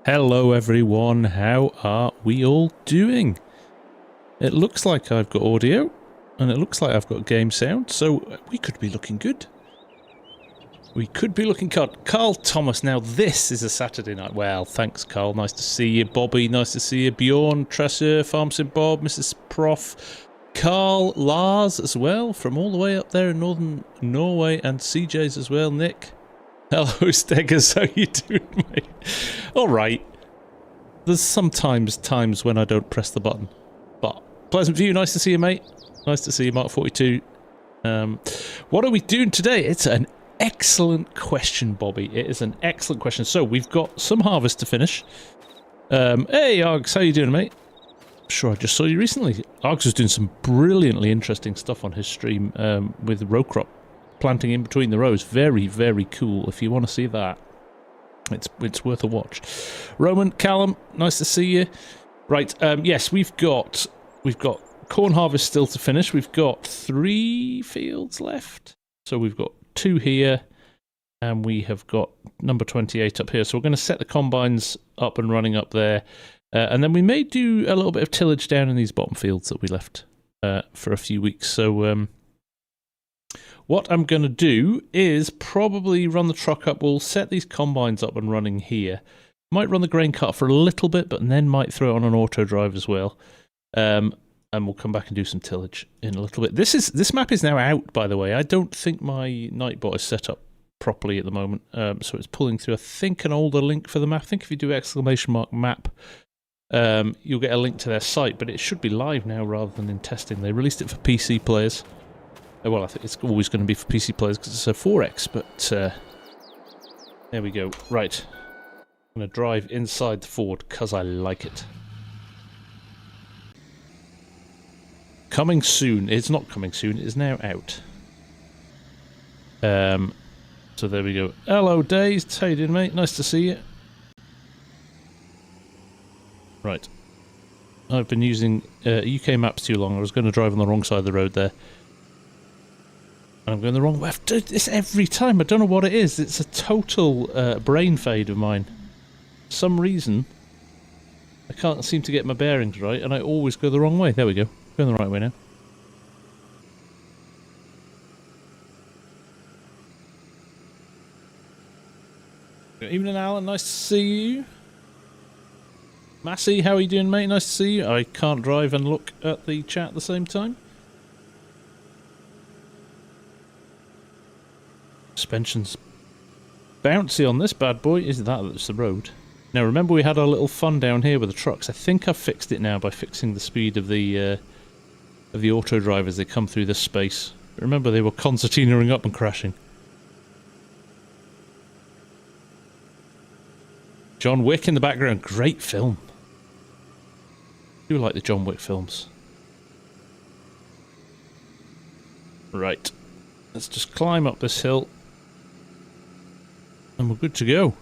Hello everyone, how are we all doing? It looks like I've got audio, and it looks like I've got game sound, so we could be looking good. We could be looking good. Carl Thomas, now this is a Saturday night. Well, thanks Carl, nice to see you. Bobby, nice to see you. Bjorn, Tresser, Farmsim Bob, Mrs. Prof, Carl, Lars as well, from all the way up there in northern Norway, and CJ's as well, Nick. Hello Steggers, how you doing, mate? Alright. There's sometimes times when I don't press the button. But, Pleasant View, nice to see you, mate. Nice to see you, Mark 42. What are we doing today? It's an excellent question, Bobby. It is an excellent question. So, we've got some harvest to finish. Hey, Args, how you doing, mate? I'm sure I just saw you recently. Args was doing some brilliantly interesting stuff on his stream with row crop planting in between the rows. Very, very cool. If you want to see that, it's worth a watch. Roman, Callum, nice to see you. Right, yes, we've got corn harvest still to finish. We've got 3 fields left. So we've got 2 here, and we have got number 28 up here. So we're going to set the combines up and running up there. And then we may do a little bit of tillage down in these bottom fields that we left for a few weeks. So what I'm going to do is probably run the truck up. We'll set these combines up and running here. Might run the grain cart for a little bit, but then might throw it on an AutoDrive as well. And we'll come back and do some tillage in a little bit. This map is now out, by the way. I don't think my Nightbot is set up properly at the moment. So it's pulling through, I think, an older link for the map. I think if you do !map, you'll get a link to their site, but it should be live now rather than in testing. They released it for PC players. Well, I think it's always going to be for PC players because it's a 4X, but there we go. Right. I'm going to drive inside the Ford because I like it. Coming soon. It's not coming soon. It is now out. So there we go. Hello, Days. How you doing, mate? Nice to see you. Right. I've been using UK maps too long. I was going to drive on the wrong side of the road there. I'm going the wrong way. I've done this every time. I don't know what it is. It's a total brain fade of mine. For some reason, I can't seem to get my bearings right, and I always go the wrong way. There we go. Going the right way now. Good evening, Alan. Nice to see you. Massey, how are you doing, mate? Nice to see you. I can't drive and look at the chat at the same time. Suspension's bouncy on this bad boy. Is that's the road? Now remember we had our little fun down here with the trucks. I think I've fixed it now by fixing the speed of the AutoDrive as they come through this space. Remember they were concertinaing up and crashing. John Wick in the background. Great film. I do like the John Wick films. Right. Let's just climb up this hill. And we're good to go.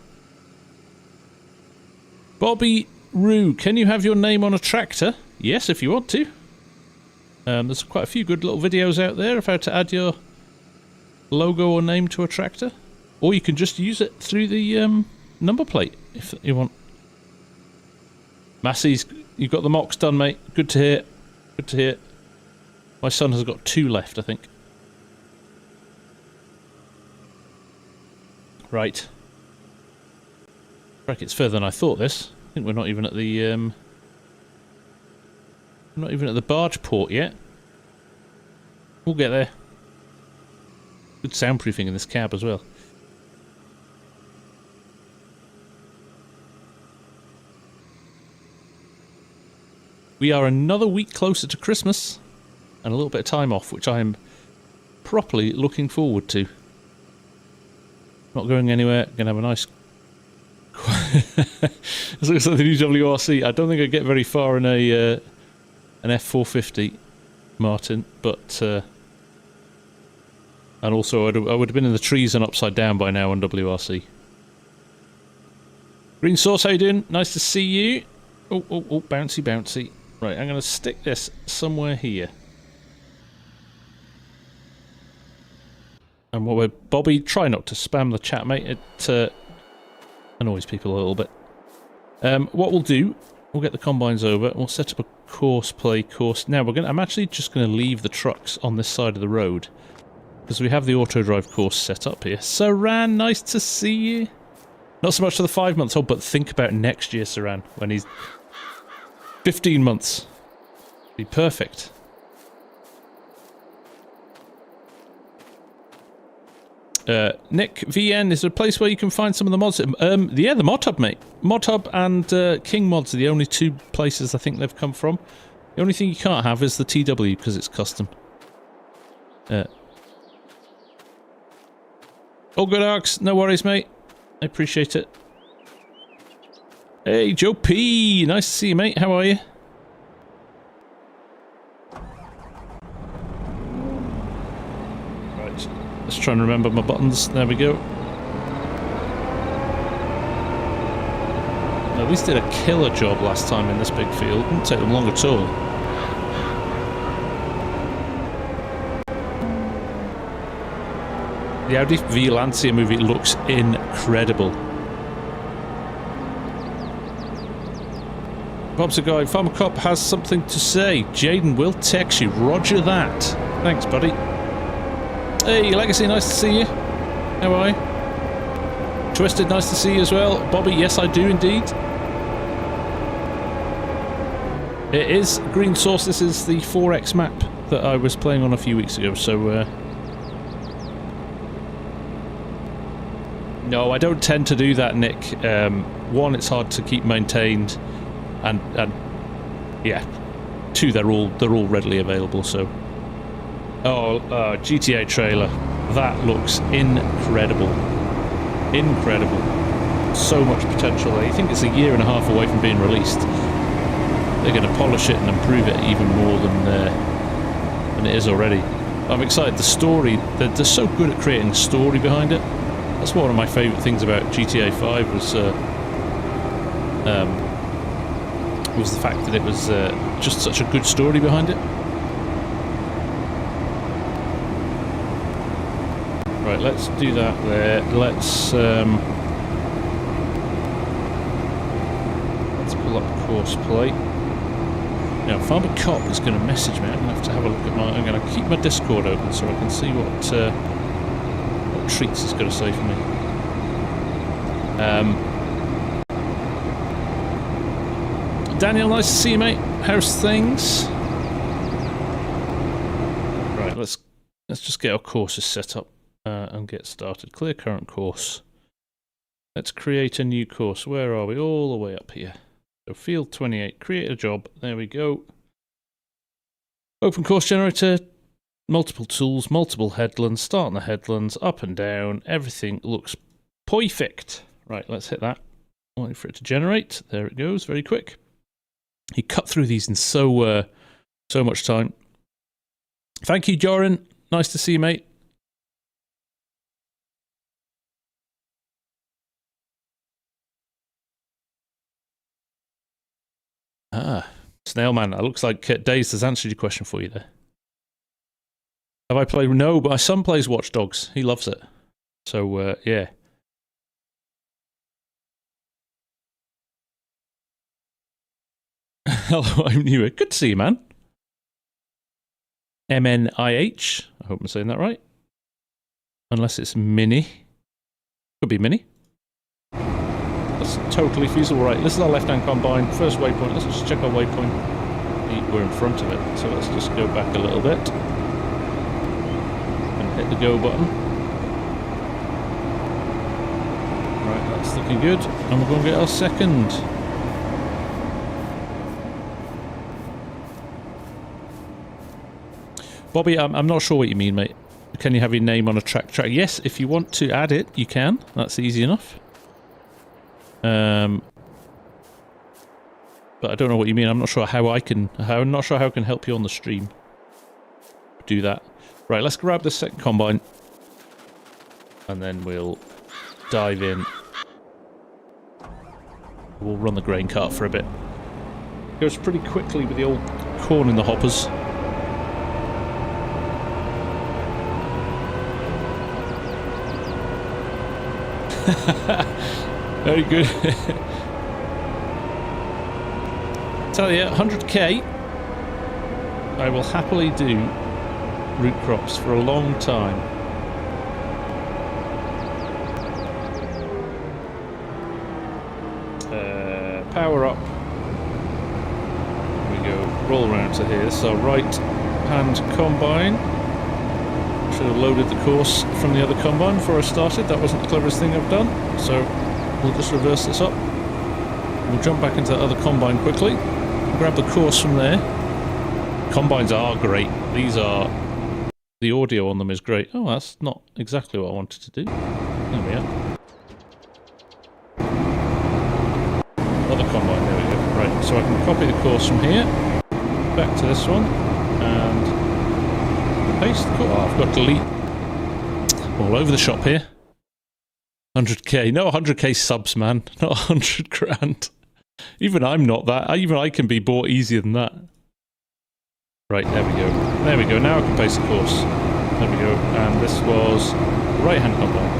Bobby Roo, can you have your name on a tractor? Yes, if you want to. There's quite a few good little videos out there of how to add your logo or name to a tractor. Or you can just use it through the number plate, if you want. Massey's, you've got the mocks done, mate. Good to hear. Good to hear. My son has got 2 left, I think. Right. It's further than I thought this. I think we're not even at the barge port yet. We'll get there. Good soundproofing in this cab as well. We are another week closer to Christmas and a little bit of time off, which I am properly looking forward to. Not going anywhere. Going to have a nice... It looks like the new WRC. I don't think I'd get very far in an F450, Martin, but... and also, I would have been in the trees and upside down by now on WRC. Green Sauce, how you doing? Nice to see you. Oh, bouncy, bouncy. Right, I'm going to stick this somewhere here. And what we're... Bobby, try not to spam the chat, mate. It annoys people a little bit. What we'll do, we'll get the combines over, and we'll set up a play course. Now I'm actually just going to leave the trucks on this side of the road, because we have the AutoDrive course set up here. Saran, nice to see you. Not so much for the 5 months old, but think about next year, Saran, when he's 15 months. Be perfect. Nick, VN, is there a place where you can find some of the mods? Yeah, the Mod Hub, mate. Mod Hub and King Mods are the only two places I think they've come from. The only thing you can't have is the TW, because it's custom. All good, Arcs. No worries, mate. I appreciate it. Hey, Joe P. Nice to see you, mate. How are you? Right. Let's try and remember my buttons. There we go. Now, these did a killer job last time in this big field. Didn't take them long at all. The Audi V Lancia movie looks incredible. FARMSIMGUY, Farmer Cop has something to say. Jaden will text you. Roger that. Thanks, buddy. Hey, Legacy, nice to see you. How are you? Twisted, nice to see you as well. Bobby, yes, I do indeed. It is Green Source. This is the 4X map that I was playing on a few weeks ago, so... No, I don't tend to do that, Nick. One, it's hard to keep maintained, and yeah. Two, they're all readily available. So, GTA trailer, that looks incredible, incredible. So much potential there. You think it's a year and a half away from being released? They're going to polish it and improve it even more than it is already. I'm excited. The story, they're so good at creating a story behind it. That's one of my favourite things about GTA 5 was the fact that it was just such a good story behind it. Right, let's do that there. Let's pull up course play. Now, Farmer Cop is going to message me. I'm going to have to have a look at my... I'm going to keep my Discord open so I can see what treats he's going to say for me. Daniel, nice to see you, mate. How's things? Right, let's just get our courses set up and get started. Clear current course. Let's create a new course. Where are we? All the way up here. So field 28, create a job. There we go. Open course generator. Multiple tools, multiple headlands, start on the headlands, up and down, everything looks perfect. Right, let's hit that. Wait for it to generate. There it goes, very quick. He cut through these in so much time. Thank you, Joran. Nice to see you, mate. Snailman, it looks like Daze has answered your question for you there. Have I played? No, but my son plays Watch Dogs. He loves it. So, yeah. Hello, I'm new. Good to see you, man. MNIH. I hope I'm saying that right. Unless it's Mini. Could be Mini. That's totally feasible. Right, this is our left-hand combine. First waypoint. Let's just check our waypoint. We're in front of it. So let's just go back a little bit. Hit the go button. Right, that's looking good. And we're going to get our second. Bobby, I'm not sure what you mean, mate. Can you have your name on a track? Yes, if you want to add it, you can. That's easy enough. But I don't know what you mean. I'm not sure how I can help you on the stream. Do that. Right, let's grab the second combine. And then we'll dive in. We'll run the grain cart for a bit. Goes pretty quickly with the old corn in the hoppers. Very good. Tell you, 100k, I will happily do root crops for a long time. Power up. There we go. Roll around to here. So right hand combine. Should have loaded the course from the other combine before I started. That wasn't the cleverest thing I've done. So we'll just reverse this up. We'll jump back into the other combine quickly. Grab the course from there. Combines are great. These are... The audio on them is great. Oh, that's not exactly what I wanted to do. There we are. Other combine, there we go. Right, so I can copy the course from here. Back to this one. And... paste the course. Oh, I've got delete. All over the shop here. 100k. No, 100k subs, man. Not 100 grand. Even I'm not that. Even I can be bought easier than that. Right, there we go. There we go. Now I can paste the course. There we go. And this was right-hand combine.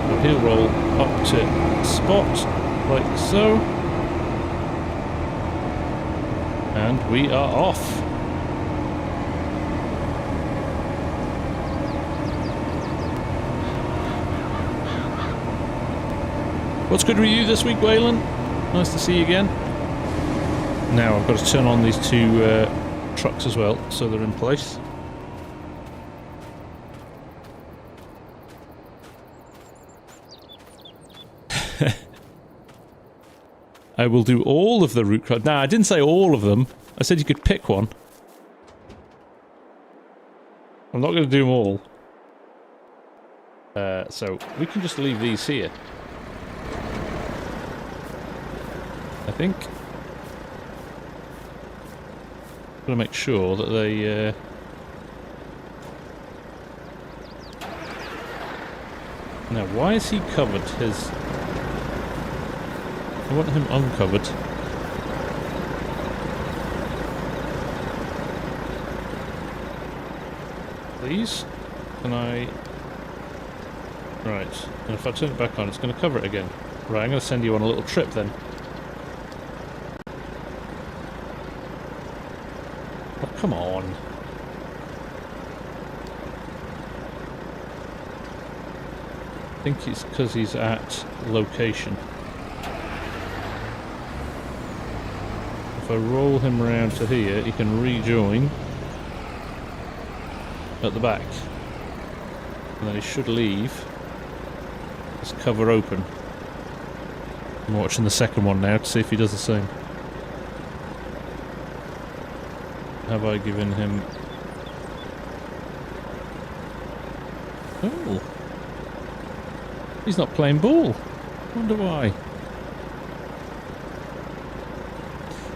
So he'll roll up to spot, like so. And we are off. What's good with you this week, Waylon? Nice to see you again. Now I've got to turn on these two trucks as well, so they're in place. I will do all of the root crops. Nah, I didn't say all of them. I said you could pick one. I'm not going to do them all. So we can just leave these here. I think. Got to make sure that they. Now, why is he covered? His. I want him uncovered. Please? Can I... Right. And if I turn it back on, it's going to cover it again. Right, I'm going to send you on a little trip then. Oh, come on. I think it's because he's at location. If I roll him around to here, he can rejoin at the back. And then he should leave his cover open. I'm watching the second one now to see if he does the same. Have I given him... Oh! He's not playing ball. Wonder why.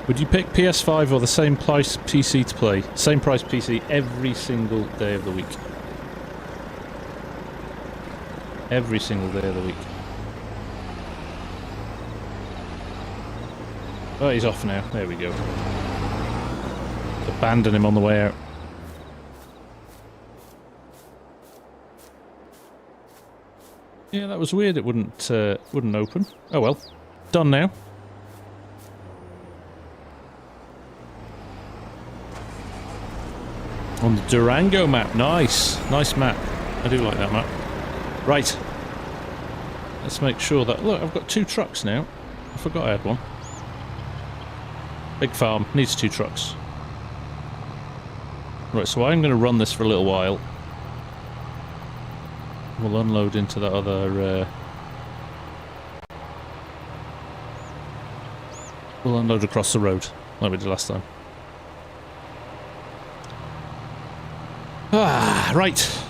Would you pick PS5 or the same price PC to play? Same price PC every single day of the week. Every single day of the week. Oh, he's off now. There we go. Abandon him on the way out. Yeah, that was weird. It wouldn't open. Oh well. Done now. On the Durango map. Nice. Nice map. I do like that map. Right. Let's make sure that... Look, I've got 2 trucks now. I forgot I had one. Big farm. Needs 2 trucks. Right, so I'm going to run this for a little while. We'll unload into that other... We'll unload across the road, like we did last time. Ah, right.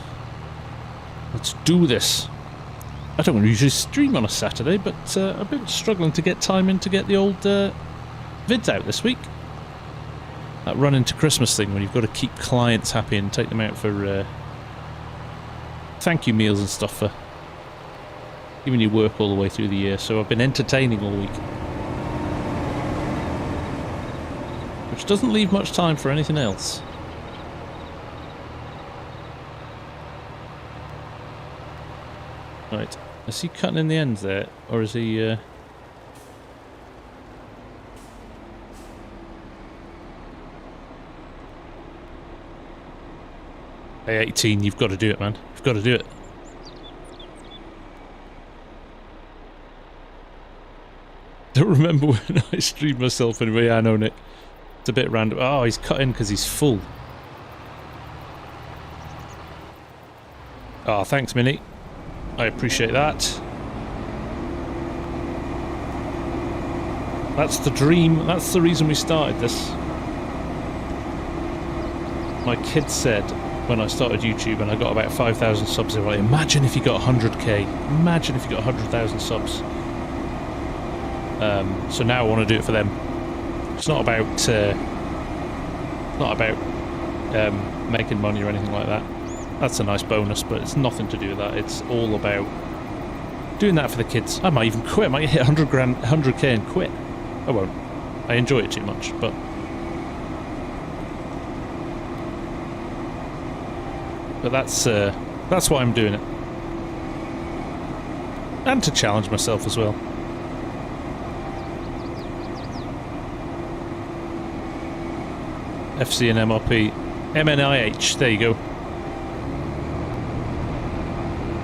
Let's do this. I don't usually stream on a Saturday, but I've been struggling to get time in to get the old vids out this week. That run into Christmas thing when you've got to keep clients happy and take them out for thank you meals and stuff for giving you work all the way through the year. So I've been entertaining all week. Which doesn't leave much time for anything else. Right, is he cutting in the ends there, or is he... Hey, 18, you've got to do it, man. You've got to do it. Don't remember when I streamed myself anyway. I know, Nick. It's a bit random. Oh, he's cut in because he's full. Oh, thanks, Minnie. I appreciate that. That's the dream. That's the reason we started this. My kid said when I started YouTube and I got about 5,000 subs, they were like, imagine if you got 100k. Imagine if you got 100,000 subs. So now I want to do it for them. It's not about making money or anything like that. That's a nice bonus, but it's nothing to do with that. It's all about doing that for the kids. I might even quit. I might hit 100k and quit. I won't. I enjoy it too much, but that's why I'm doing it, and to challenge myself as well. FC and MRP, MNIH. There you go.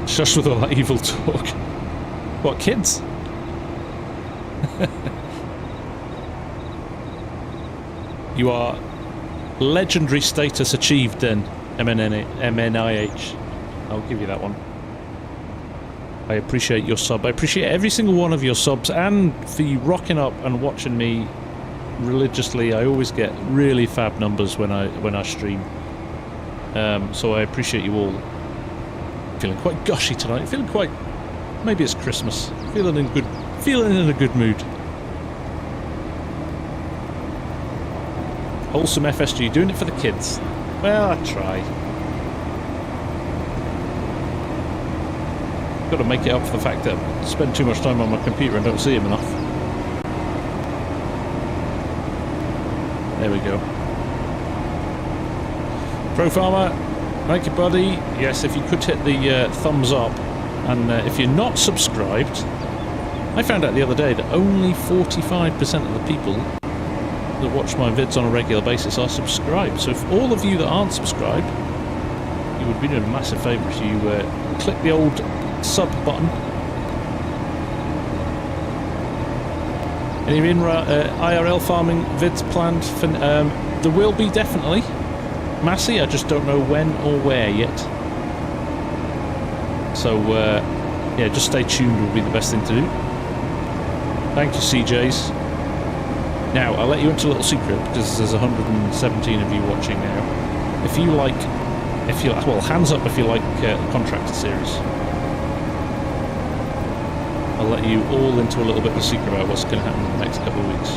Shush with all that evil talk. What, kids? You are legendary status achieved then, MNIH. I'll give you that one. I appreciate your sub. I appreciate every single one of your subs, and for you rocking up and watching me religiously. I always get really fab numbers when I stream. So I appreciate you all. Feeling quite gushy tonight. Feeling quite, maybe it's Christmas. Feeling in a good mood. Wholesome FSG, doing it for the kids. Well, I try. Got to make it up for the fact that I spend too much time on my computer and don't see him enough. There we go. Pro Farmer, thank you, buddy. Yes, if you could hit the thumbs up, and if you're not subscribed, I found out the other day that only 45% of the people that watch my vids on a regular basis are subscribed. So if all of you that aren't subscribed, you would be doing a massive favour if you click the old sub button. Any IRL farming vids planned? For, there will be, definitely. Massey, I just don't know when or where yet. So, yeah, just stay tuned would be the best thing to do. Thank you, CJs. Now, I'll let you into a little secret, because there's 117 of you watching now. Well, hands up if you like the Contractor series. I'll let you all into a little bit of a secret about what's going to happen in the next couple of weeks.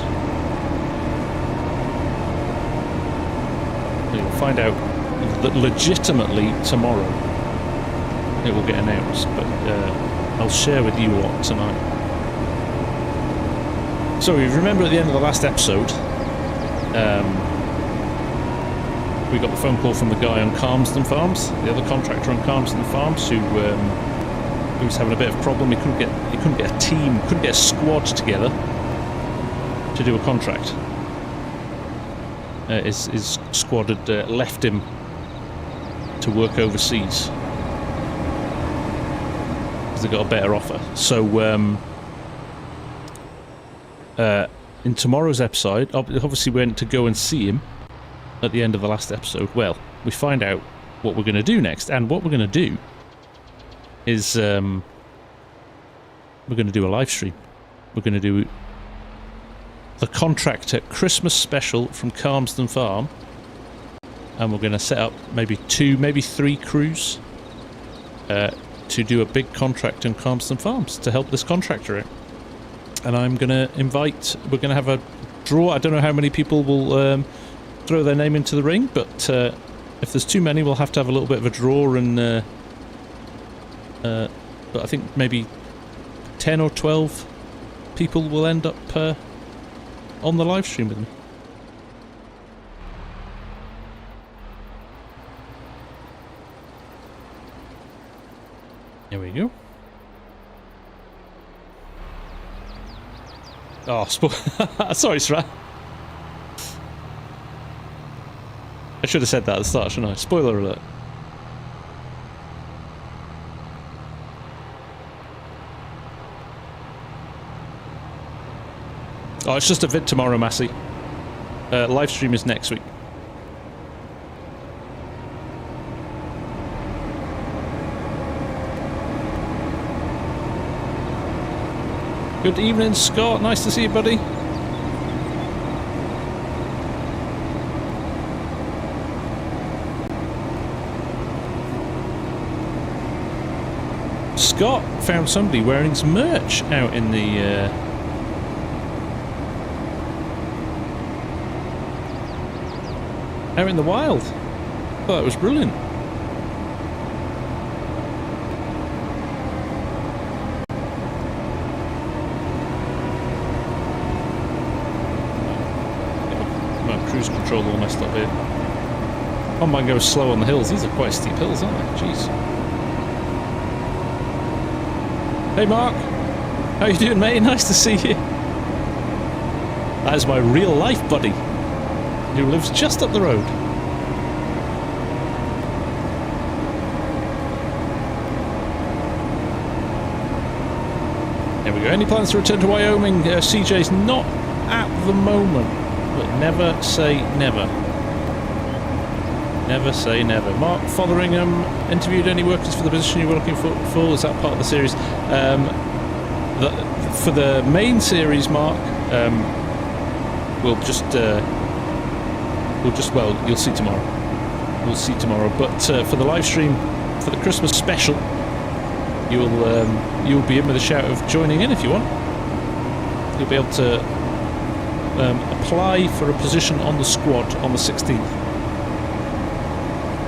You'll find out that legitimately tomorrow it will get announced, but I'll share with you a lot tonight. So you remember at the end of the last episode, we got the phone call from the guy on Farmsim Farms, the other contractor on Farmsim Farms, who was having a bit of a problem. He couldn't get a team, couldn't get a squad together to do a contract. His squad had left him to work overseas because they got a better offer. So in tomorrow's episode, obviously we went to go and see him at the end of the last episode. Well, we find out what we're going to do next, and what we're going to do is we're going to do a live stream. We're going to do the Contractor Christmas special from Farmsim Farm, and we're going to set up maybe 2, maybe 3 crews to do a big contract in Farmsim Farms to help this contractor out. And I'm going to invite, we're going to have a draw. I don't know how many people will throw their name into the ring, but if there's too many, we'll have to have a little bit of a draw, and but I think maybe 10 or 12 people will end up on the live stream with me. There we go. Oh, sorry, Sra. I should have said that at the start, shouldn't I? Spoiler alert. Oh, it's just a vid tomorrow, Massey. Live stream is next week. Good evening, Scott. Nice to see you, buddy. Scott found somebody wearing some merch out in the wild. I thought it was brilliant. My cruise control all messed up here. Oh, mine goes slow on the hills. These are quite steep hills, aren't they? Jeez. Hey Mark, how you doing, mate? Nice to see you. That is my real life buddy, who lives just up the road. There we go. Any plans to return to Wyoming? CJ's not at the moment, but never say never. Never say never. Mark Fotheringham interviewed any workers for the position you were looking for? Is that part of the series? For the main series, Mark, well, you'll see tomorrow. We'll see tomorrow. But for the live stream, for the Christmas special, you'll be in with a shout of joining in if you want. You'll be able to apply for a position on the squad on the 16th.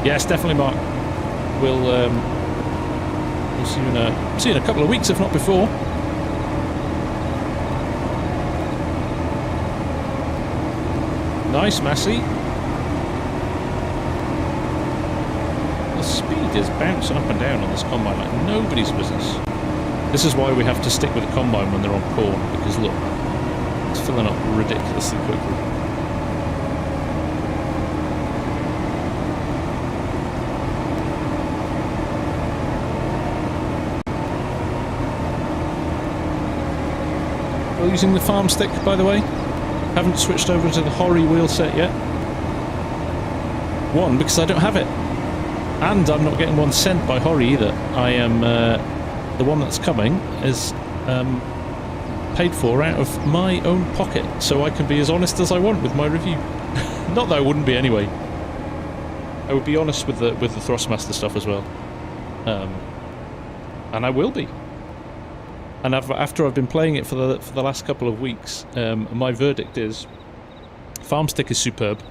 Yes, definitely, Mark. We'll see you in a couple of weeks, if not before. Nice, Massey. The speed is bouncing up and down on this combine like nobody's business. This is why we have to stick with the combine when they're on corn, because look, it's filling up ridiculously quickly. Using the farm stick, by the way. Haven't switched over to the Hori wheel set yet. One, because I don't have it. And I'm not getting one sent by Hori either. I am, the one that's coming is paid for out of my own pocket, so I can be as honest as I want with my review. Not that I wouldn't be anyway. I would be honest with the Thrustmaster stuff as well. And I will be. And after I've been playing it for the last couple of weeks, my verdict is FarmStick is superb.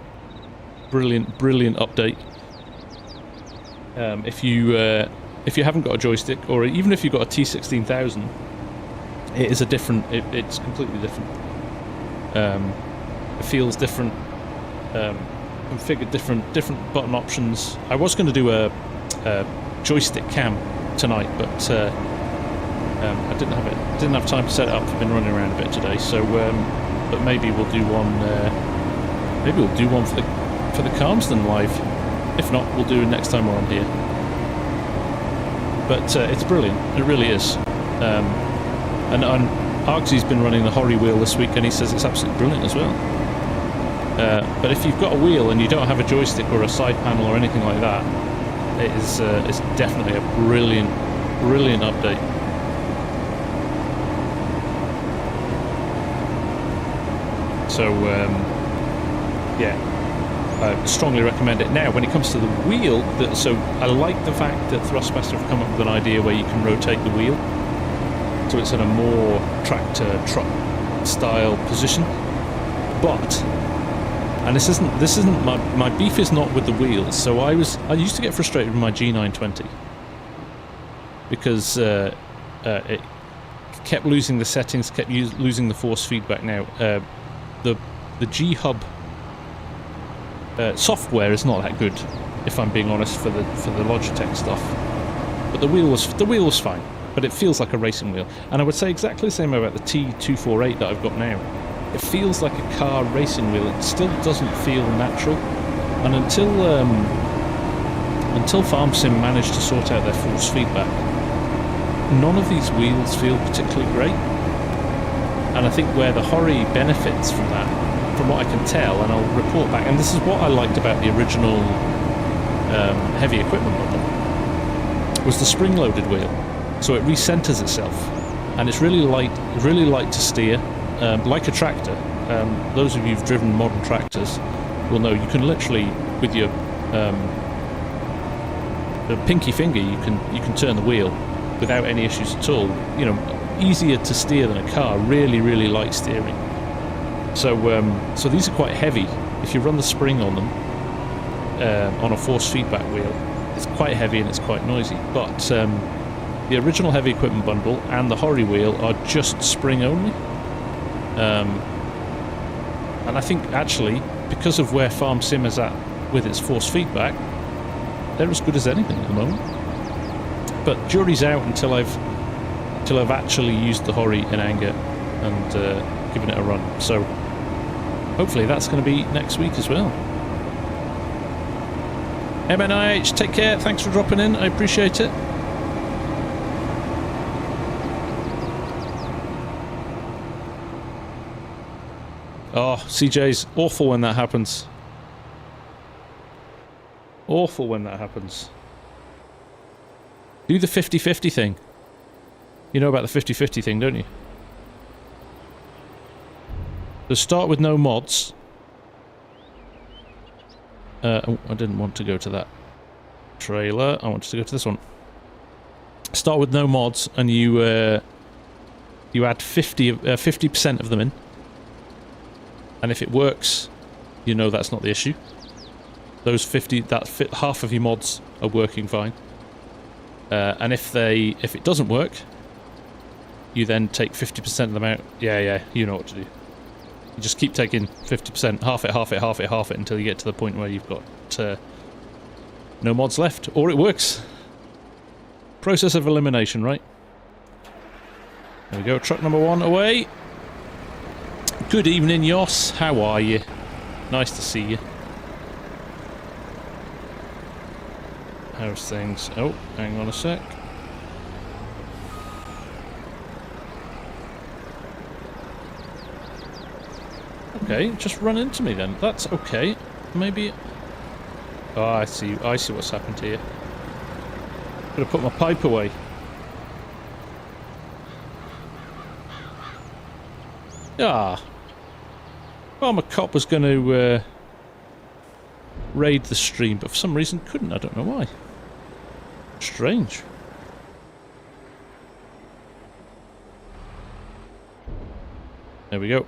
Brilliant update. If you haven't got a joystick, or even if you've got a T16000, it is a different. It's completely different. It feels different. Configured different button options. I was going to do a joystick cam tonight, but I didn't have time to set it up. I've been running around a bit today, so but maybe we'll do one. Maybe we'll do one for the Carmston live. If not, we'll do it next time we're on here. But it's brilliant. It really is. And Argsy's been running the Hori wheel this week, and he says it's absolutely brilliant as well. But if you've got a wheel and you don't have a joystick or a side panel or anything like that, it's definitely a brilliant update. So, yeah, I strongly recommend it. Now, when it comes to the wheel, so I like the fact that Thrustmaster have come up with an idea where you can rotate the wheel, so it's in a more tractor truck style position. But, and this isn't my beef is not with the wheels. So I used to get frustrated with my G920 because it kept losing the settings, kept losing the force feedback. Now, the G-Hub software is not that good, if I'm being honest, for the Logitech stuff. But the wheel was fine, but it feels like a racing wheel. And I would say exactly the same about the T248 that I've got now. It feels like a car racing wheel. It still doesn't feel natural. And until FarmSim managed to sort out their force feedback, none of these wheels feel particularly great. And I think where the Hori benefits from that, from what I can tell, and I'll report back, and this is what I liked about the original heavy equipment bundle, was the spring-loaded wheel. So it recenters itself, and it's really light to steer, like a tractor. Those of you who've driven modern tractors will know you can literally, with your pinky finger, you can turn the wheel without any issues at all. You know, easier to steer than a car. Really light steering. So so these are quite heavy. If you run the spring on them on a force feedback wheel, it's quite heavy and it's quite noisy. But the original heavy equipment bundle and the Hori wheel are just spring only. And I think actually, because of where FARMSIM is at with its force feedback, they're as good as anything at the moment. But jury's out until I've actually used the Hori in anger and given it a run. So hopefully that's going to be next week as well. MNIH, take care. Thanks for dropping in. I appreciate it. Oh, CJ's awful when that happens. Awful when that happens. Do the 50-50 thing. You know about the 50-50 thing, don't you? So start with no mods. Oh, I didn't want to go to that trailer. I wanted to go to this one. Start with no mods, and you add 50% of them in. And if it works, you know that's not the issue. Those 50, half of your mods are working fine. And if it doesn't work, you then take 50% of them out. Yeah, you know what to do. You just keep taking 50%, half it, until you get to the point where you've got no mods left, or it works. Process of elimination, right? There we go, truck number 1 away. Good evening, Yoss. How are you? Nice to see you. How's things? Oh, hang on a sec. Okay, just run into me then. That's okay. Maybe... Oh, I see what's happened here. Gotta put my pipe away. Ah. Well, my cop was going to raid the stream, but for some reason couldn't. I don't know why. Strange. There we go.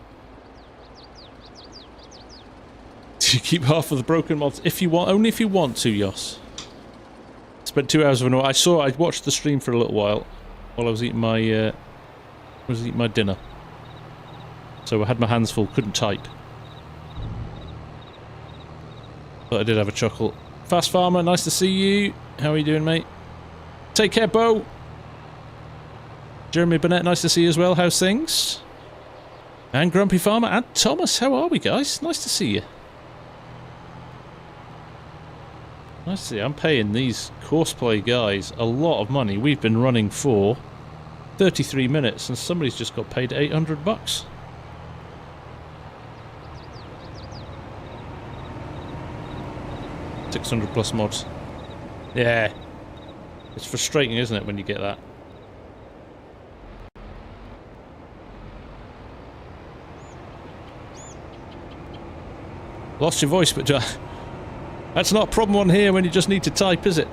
You keep half of the broken mods if you want, only if you want to, Yoss. Spent 2 hours of an hour. I watched the stream for a little while I was eating my dinner. So I had my hands full, couldn't type. But I did have a chuckle. Fast Farmer, nice to see you. How are you doing, mate? Take care, Bo. Jeremy Burnett, nice to see you as well. How's things? And Grumpy Farmer and Thomas, how are we, guys? Nice to see you. Nice to see you. I'm paying these Courseplay guys a lot of money. We've been running for 33 minutes and somebody's just got paid 800 bucks. +600 mods. Yeah. It's frustrating, isn't it, when you get that? Lost your voice, but that's not a problem on here when you just need to type, is it?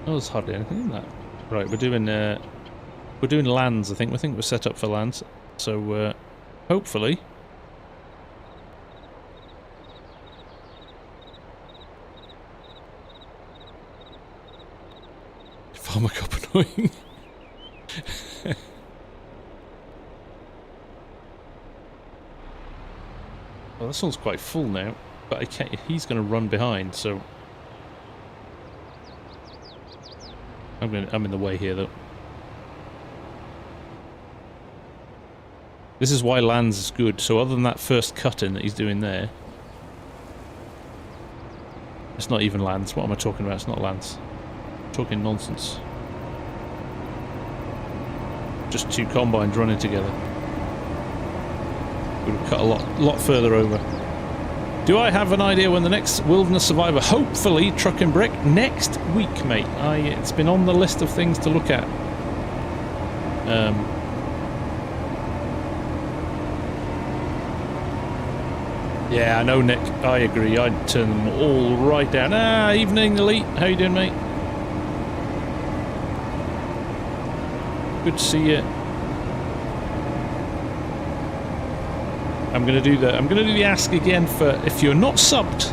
Oh, there's hardly anything in that. Right, we're doing lands, I think. I think we're set up for lands. So, hopefully... Farmer cop annoying. Well, this one's quite full now, but I can't, he's going to run behind, so I'm in the way here, though. This is why lands is good. So other than that first cut-in that he's doing there, it's not even lands. What am I talking about? It's not lands. I'm talking nonsense. just two combines running together. Would have cut a lot further over. Do I have an idea when the next Wilderness Survivor, hopefully Truck and Brick, next week, mate? It's been on the list of things to look at. Yeah, I know, Nick. I agree. I'd turn them all right down. Evening, Elite. How you doing, mate? Good to see you. I'm gonna do the ask again for if you're not subbed,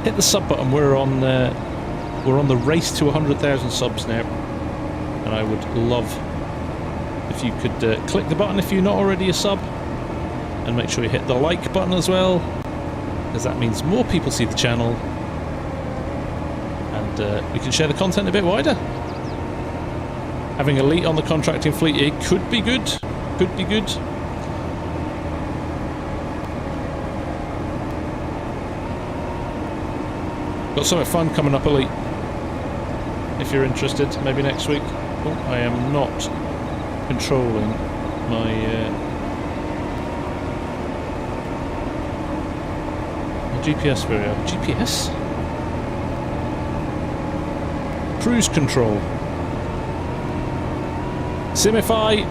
hit the sub button. We're on the race to 100,000 subs now, and I would love if you could click the button if you're not already a sub, and make sure you hit the like button as well, because that means more people see the channel, and we can share the content a bit wider. Having Elite on the contracting fleet, it could be good. Could be good. Got something fun coming up, Elite. If you're interested, maybe next week. Oh, I am not controlling my GPS very well. GPS? Cruise control. Simify,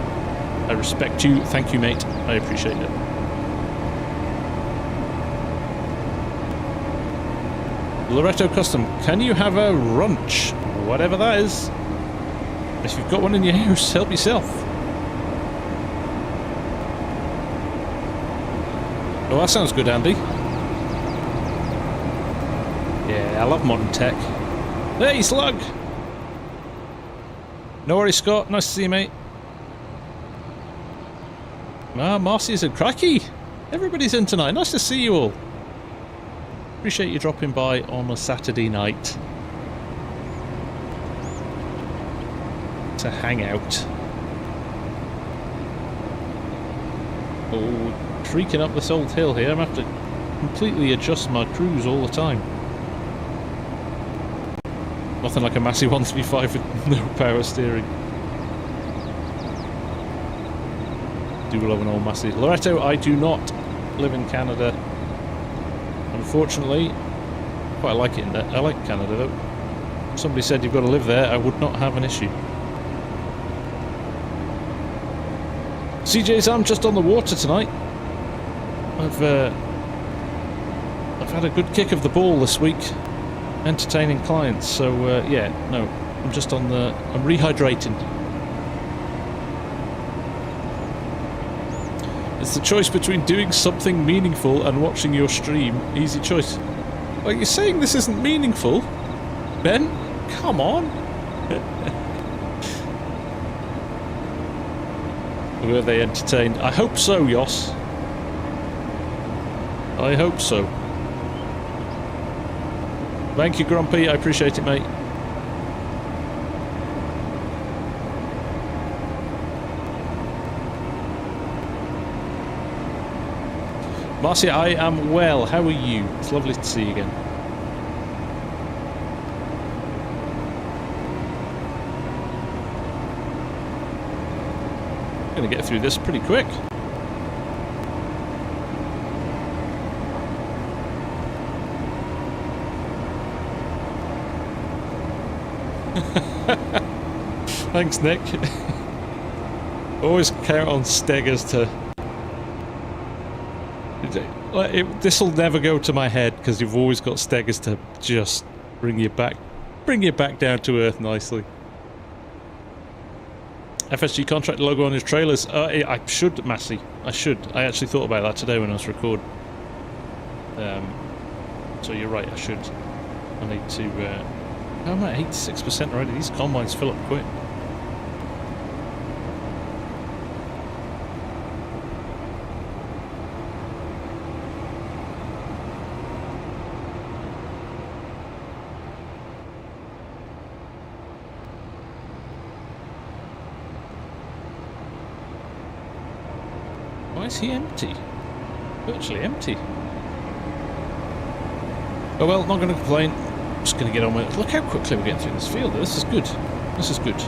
I respect you. Thank you, mate. I appreciate it. Loretto Custom, can you have a runch? Whatever that is. If you've got one in your house, help yourself. Oh, that sounds good, Andy. Yeah, I love modern tech. Hey, Slug! No worries, Scott. Nice to see you, mate. Marcy's and Cracky. Everybody's in tonight. Nice to see you all. Appreciate you dropping by on a Saturday night to hang out. Oh, freaking up this old hill here. I'm going to have to completely adjust my cruise all the time. Nothing like a Massey 135 with no power steering. Do love an old Massey. Loretto, I do not live in Canada. Unfortunately, quite like it in there. I like Canada though. If somebody said you've got to live there, I would not have an issue. CJ's, I'm just on the water tonight. I've had a good kick of the ball this week, entertaining clients. So yeah, no, I'm just on the. I'm rehydrating. It's the choice between doing something meaningful and watching your stream. Easy choice. Well, you're saying this isn't meaningful, Ben? Come on. Were they entertained? I hope so, Yoss. I hope so. Thank you, Grumpy. I appreciate it, mate. Marcia, I am well. How are you? It's lovely to see you again. I'm going to get through this pretty quick. Thanks, Nick. Always count on Steggers to... This'll never go to my head because you've always got Steggers to just bring you back down to earth nicely. FSG contract logo on his trailers. I should, Massey. I should. I actually thought about that today when I was recording. So you're right. I should. I need to. I'm at 86% already. These combines fill up quick. Why is he empty? Virtually empty. Oh well, not going to complain. Just going to get on with it. Look how quickly we're getting through this field. This is good. This is good.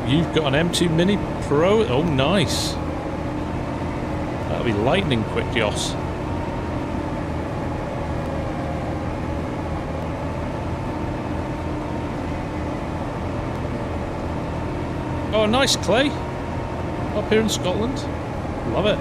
you've got an M2 Mini Pro. Oh, nice. That'll be lightning quick, Yoss. Oh, nice, Clay. Up here in Scotland. Love it.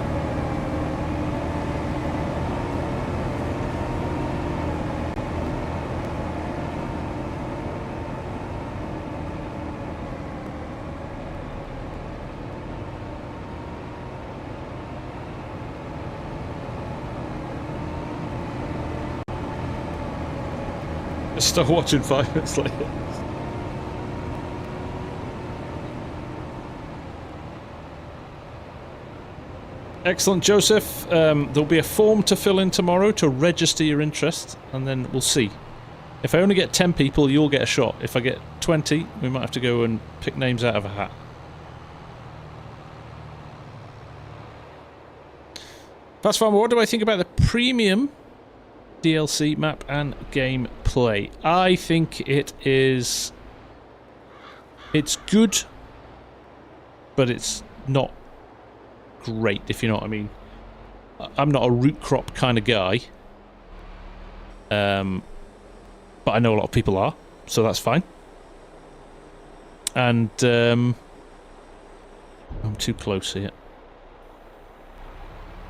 Start watching 5 minutes later. Excellent, Joseph. There'll be a form to fill in tomorrow to register your interest, and then we'll see. If I only get 10 people, you'll get a shot. If I get 20, we might have to go and pick names out of a hat. Fast Farmer, what do I think about the premium DLC map and gameplay? I think it is... It's good, but it's not great, if you know what I mean. I'm not a root crop kind of guy, but I know a lot of people are, so that's fine. And I'm too close here.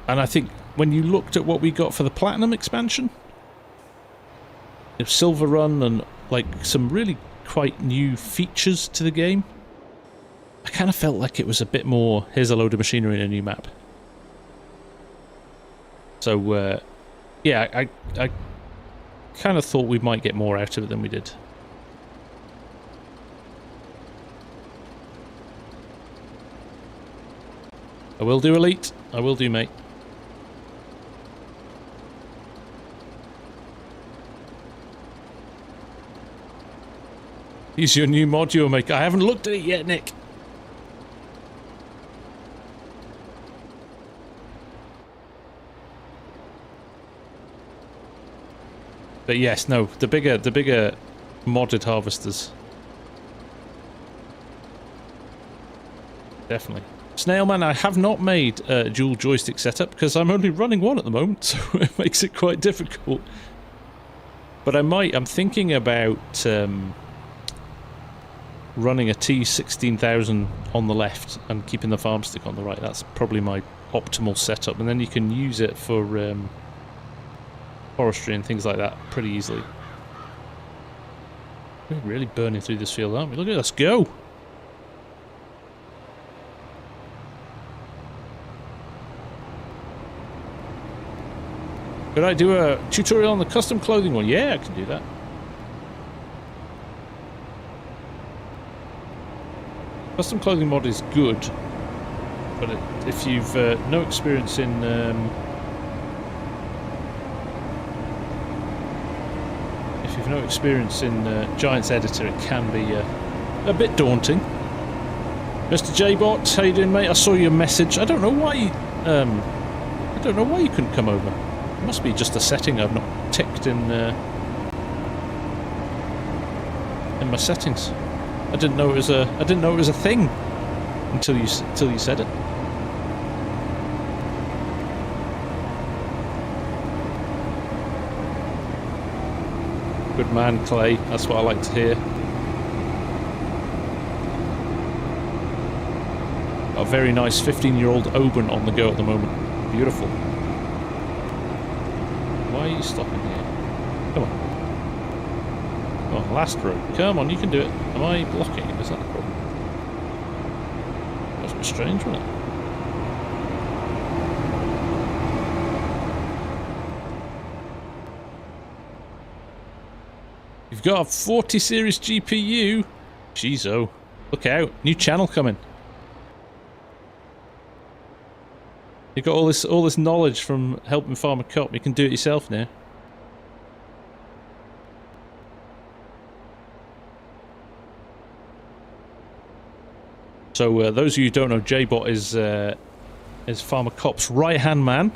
And I think when you looked at what we got for the Platinum expansion, Silver Run and like some really quite new features to the game, I kind of felt like it was a bit more, here's a load of machinery in a new map. So, yeah, I kind of thought we might get more out of it than we did. I will do Elite. I will do, mate. Use your new module maker. I haven't looked at it yet, Nick. But yes, no, the bigger modded harvesters. Definitely. Snailman, I have not made a dual joystick setup because I'm only running one at the moment, so it makes it quite difficult. But I might, I'm thinking about running a T16000 on the left and keeping the farm stick on the right. That's probably my optimal setup, and then you can use it for forestry and things like that pretty easily. We're really burning through this field, aren't we? Look at us go! Could I do a tutorial on the custom clothing one? Yeah, I can do that. Custom clothing mod is good, but if you've no experience in Giants Editor, it can be a bit daunting. Mr. J-Bot, how you doing, mate? I saw your message. I don't know why you couldn't come over. It must be just a setting I've not ticked in my settings. I didn't know it was a thing until you said it. Good man, Clay. That's what I like to hear. Got a very nice 15-year-old Oban on the go at the moment. Beautiful. Why are you stopping here? Come on. Oh, last road. Come on, you can do it. Am I blocking? Is that the problem? That's a bit strange, wasn't it? You've got a 40 series GPU. Jeez, oh. Look out. New channel coming. You got all this knowledge from helping Farmer Cop. You can do it yourself now. So those of you who don't know, J-Bot is Farmer Cop's right-hand man,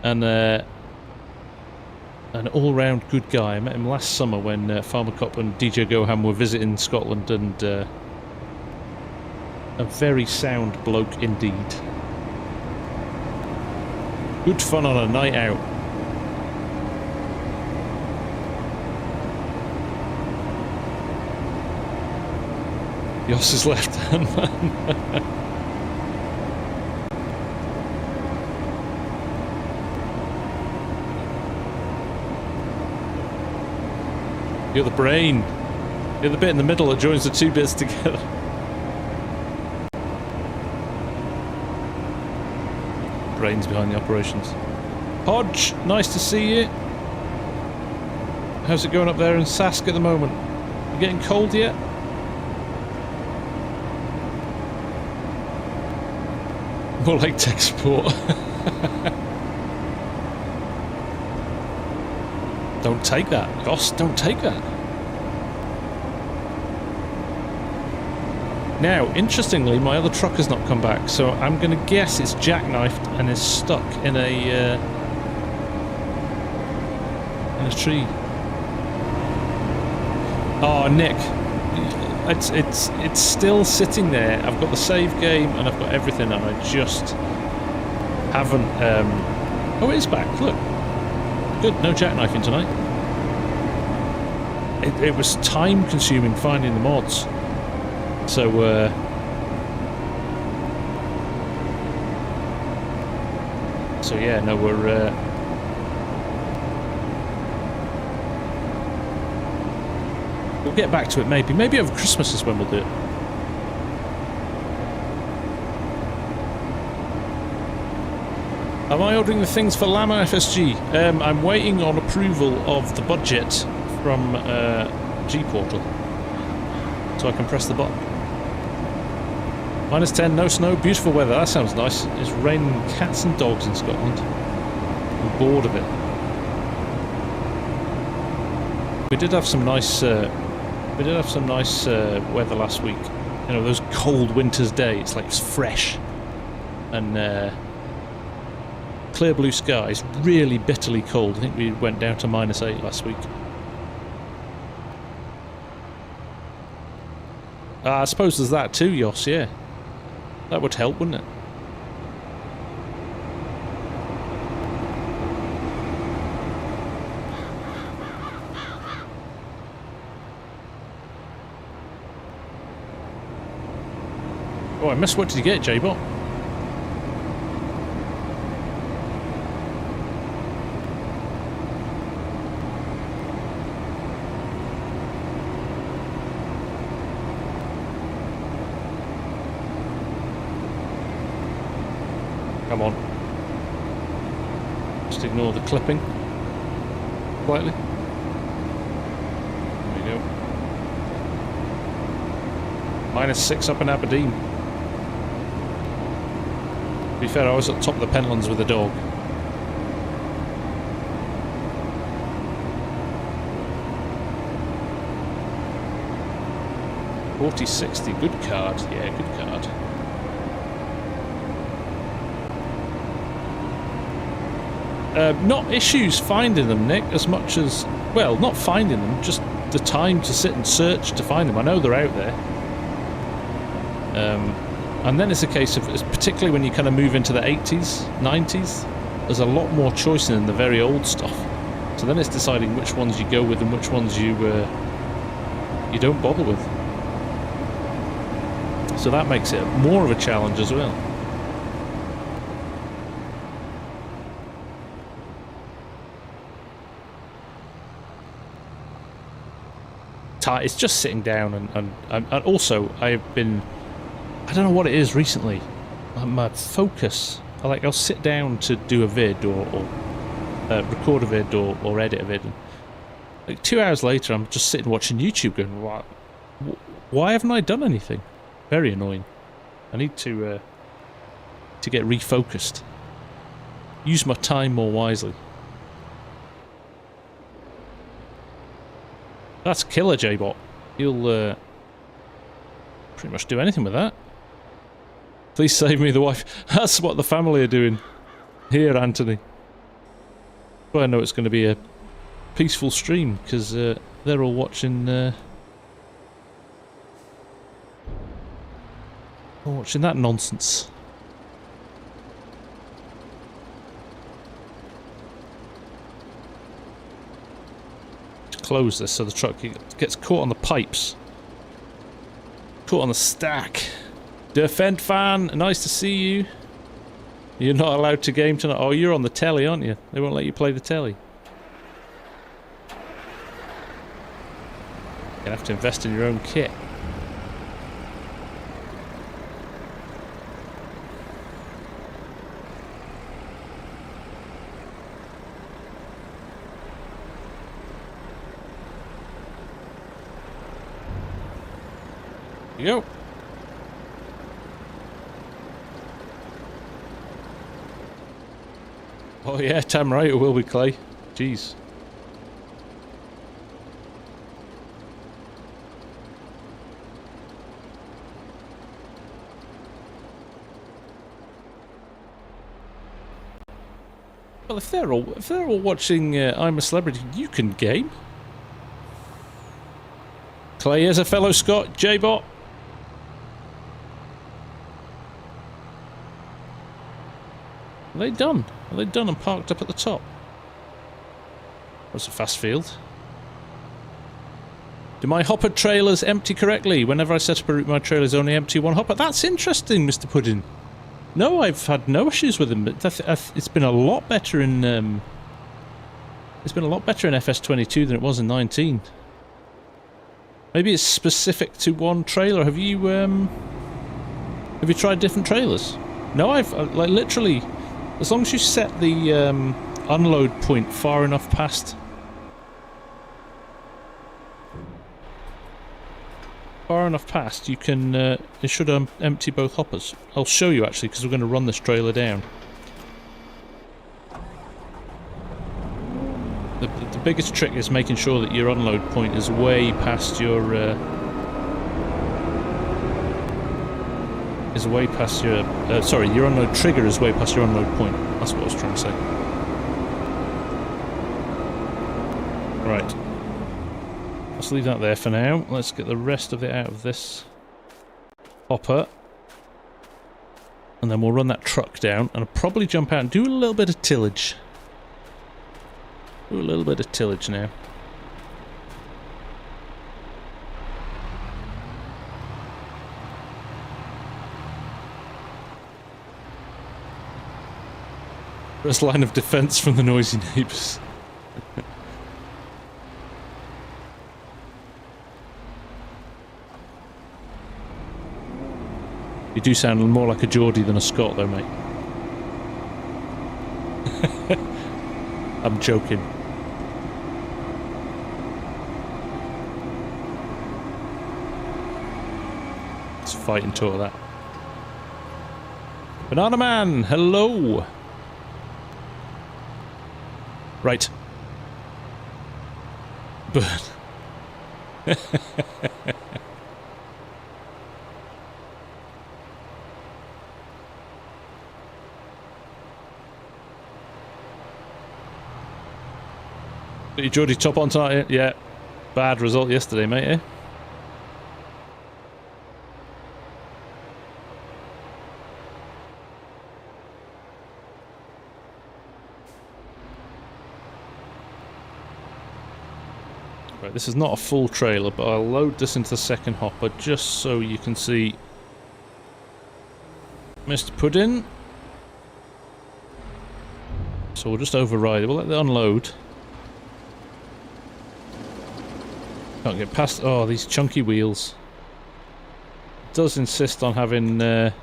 and an all-round good guy. I met him last summer when Farmer Cop and DJ Goham were visiting Scotland, and A very sound bloke indeed. Good fun on a night out. Yoss's left hand man. You're the brain. You're the bit in the middle that joins the two bits together. Brains behind the operations. Hodge, nice to see you. How's it going up there in Sask at the moment? You getting cold yet? More like tech support. Don't take that. Goss, don't take that. Now, interestingly, my other truck has not come back, so I'm going to guess it's jackknifed and is stuck in a tree. Oh, Nick, it's still sitting there. I've got the save game and I've got everything, and I just haven't. Oh, it is back. Look. Good, no jackknifing tonight. It was time consuming finding the mods. So, yeah, no, we'll get back to it maybe. Maybe over Christmas is when we'll do it. Am I ordering the things for Llama FSG? I'm waiting on approval of the budget from G-Portal, so I can press the button. -10, no snow, beautiful weather. That sounds nice. It's raining cats and dogs in Scotland. I'm bored of it. We did have some nice. Weather last week. You know, those cold winter's day. It's like it's fresh and. Clear blue skies, really bitterly cold. I think we went down to -8 last week. I suppose there's that too, Yoss, yeah. That would help, wouldn't it? Oh, I missed. What did you get, J-Bot? Come on. Just ignore the clipping. Quietly. There we go. -6 up in Aberdeen. To be fair, I was at the top of the Pentlands with the dog. $40.60, good card. Yeah, good card. Not issues finding them, Nick, as much as... Well, not finding them, just the time to sit and search to find them. I know they're out there. And then it's a case of, particularly when you kind of move into the 80s, 90s, there's a lot more choice in the very old stuff. So then it's deciding which ones you go with and which ones you don't bother with. So that makes it more of a challenge as well. It's just sitting down and also I've been, I don't know what it is recently, my focus, I'll sit down to do a vid or record a vid or edit a vid, and like 2 hours later I'm just sitting watching YouTube going, why haven't I done anything? Very annoying. I need to get refocused, use my time more wisely. That's killer, J-Bot. He'll pretty much do anything with that. Please save me, the wife. That's what the family are doing here, Anthony. Well, I know it's going to be a peaceful stream because they're all watching. I'm watching that nonsense. Close this so the truck gets caught on the pipes. Caught on the stack. Defend fan, nice to see you. You're not allowed to game tonight. Oh, you're on the telly, aren't you? They won't let you play the telly. You're gonna have to invest in your own kit. Yo. Oh yeah, damn right it will be, Clay. Jeez. Well, if they're all watching I'm a Celebrity, you can game. Clay is a fellow Scot, J-Bot. Are they done? Are they done and parked up at the top? That's a fast field. Do my hopper trailers empty correctly? Whenever I set up a route, my trailers only empty one hopper. That's interesting, Mr. Puddin. No, I've had no issues with them. It's been a lot better in FS22 than it was in 19. Maybe it's specific to one trailer. Have you tried different trailers? No, I've like literally. As long as you set the unload point far enough past... you can... it should empty both hoppers. I'll show you actually, because we're going to run this trailer down. The biggest trick is making sure that your unload point is way past your... sorry, your unload trigger is way past your unload point. That's what I was trying to say. Right. Let's leave that there for now. Let's get the rest of it out of this hopper. And then we'll run that truck down. And I'll probably jump out and do a little bit of tillage. Do a little bit of tillage now. First line of defense from the noisy neighbours. You do sound more like a Geordie than a Scot though, mate. I'm joking. It's a fighting tour, that. Banana Man, hello! Right. Burn. Got your Geordie top on tonight? Yeah. Bad result yesterday, mate, eh? Right, this is not a full trailer, but I'll load this into the second hopper just so you can see Mr. Puddin. So we'll just override it. We'll let it unload. Can't get past... Oh, these chunky wheels. It does insist on having the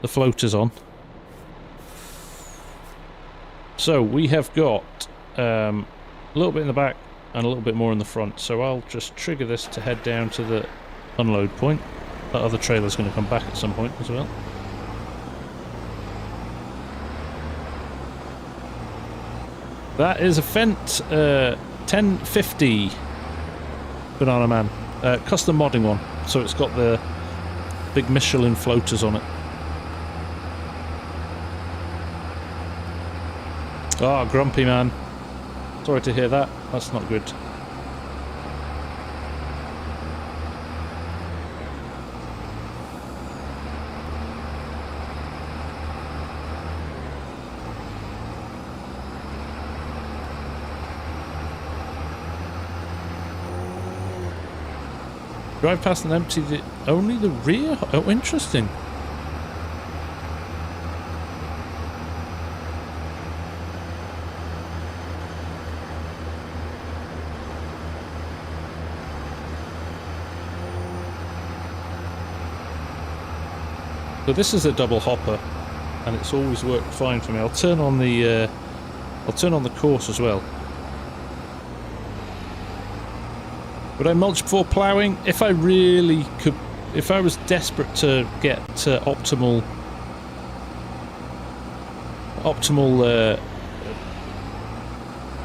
floaters on. So we have got a little bit in the back and a little bit more in the front. So I'll just trigger this to head down to the unload point. That other trailer's going to come back at some point as well. That is a Fendt 1050 Banana Man. Custom modding one. So it's got the big Michelin floaters on it. Oh, grumpy man. Sorry to hear that. That's not good. Drive past and empty only the rear? Oh, interesting. So this is a double hopper, and it's always worked fine for me. I'll turn on the course as well. Would I mulch before ploughing? If I really could, if I was desperate to get optimal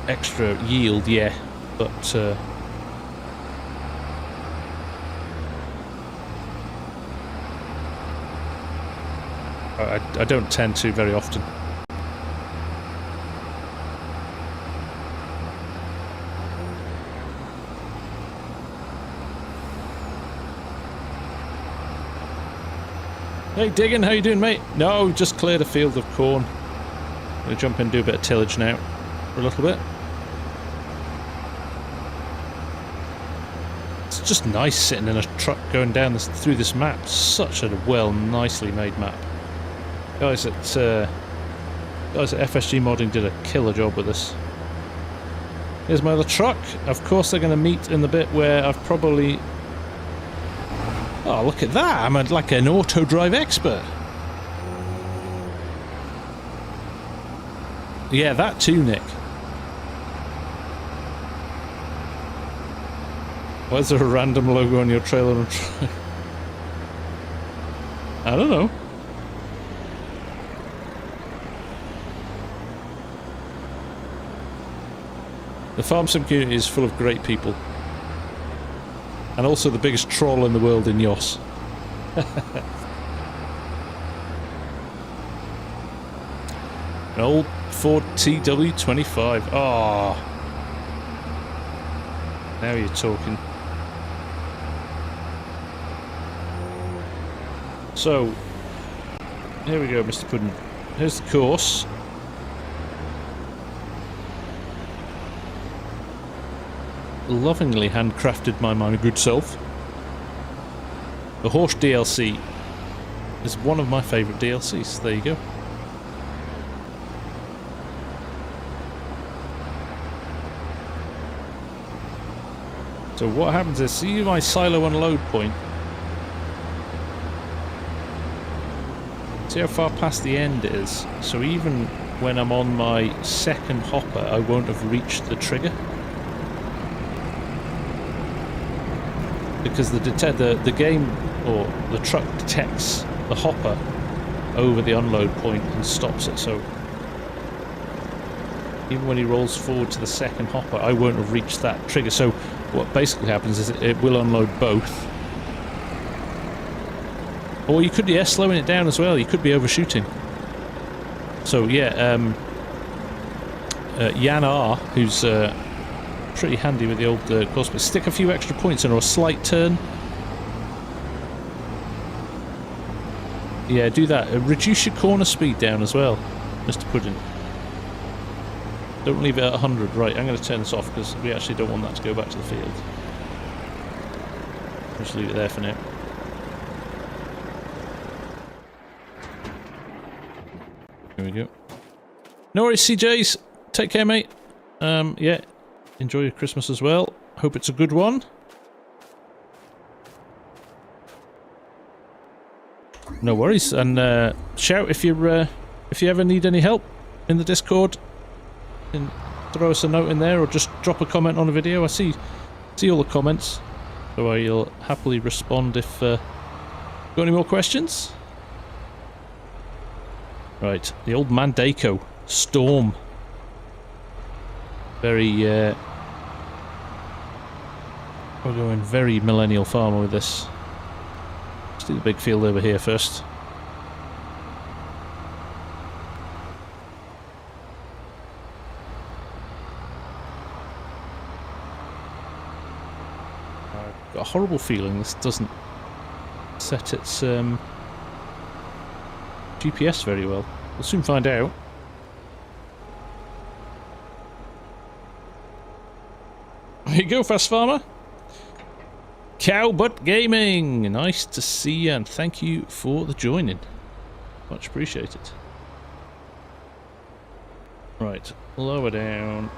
extra yield, yeah, but I don't tend to very often. Hey Diggin, how you doing, mate? No, just cleared a field of corn. I'm gonna jump in and do a bit of tillage now for a little bit. It's just nice sitting in a truck going down this, through this map. Such a well, nicely made map. Guys at FSG Modding did a killer job with this. Here's my other truck. Of course they're going to meet in the bit where I've probably... Oh, look at that! I'm like an AutoDrive expert. Yeah, that too, Nick. Why is there a random logo on your trailer and truck? I don't know. The FARMSIM community is full of great people. And also the biggest troll in the world in Yos. An old Ford TW25. Ah, oh. Now you're talking. So, here we go, Mr. Puddin'. Here's the course. Lovingly handcrafted by my good self. The Horse DLC is one of my favourite DLCs. There you go. So what happens is, see my silo unload point? See how far past the end it is? So even when I'm on my second hopper, I won't have reached the trigger. Because the game, or the truck, detects the hopper over the unload point and stops it, so even when he rolls forward to the second hopper, I won't have reached that trigger. So what basically happens is it will unload both. Or you could be slowing it down as well, you could be overshooting. So yeah, Jan R, who's pretty handy with the old course, but stick a few extra points in or a slight turn. Yeah, do that. Reduce your corner speed down as well, Mr. Puddin'. Don't leave it at 100. Right, I'm going to turn this off because we actually don't want that to go back to the field. Just leave it there for now. Here we go. No worries, CJs. Take care, mate. Yeah. Enjoy your Christmas as well. Hope it's a good one. No worries, and shout if you ever need any help in the Discord. And throw us a note in there, or just drop a comment on a video. I see all the comments, so I'll happily respond if got any more questions. Right, the old Mandako Storm. Very we're going very millennial farmer with this. Let's do the big field over here first. I've got a horrible feeling this doesn't set its GPS very well. We'll soon find out. There you go, Fast Farmer. Cowbutt Gaming! Nice to see you and thank you for the joining. Much appreciated. Right, lower down.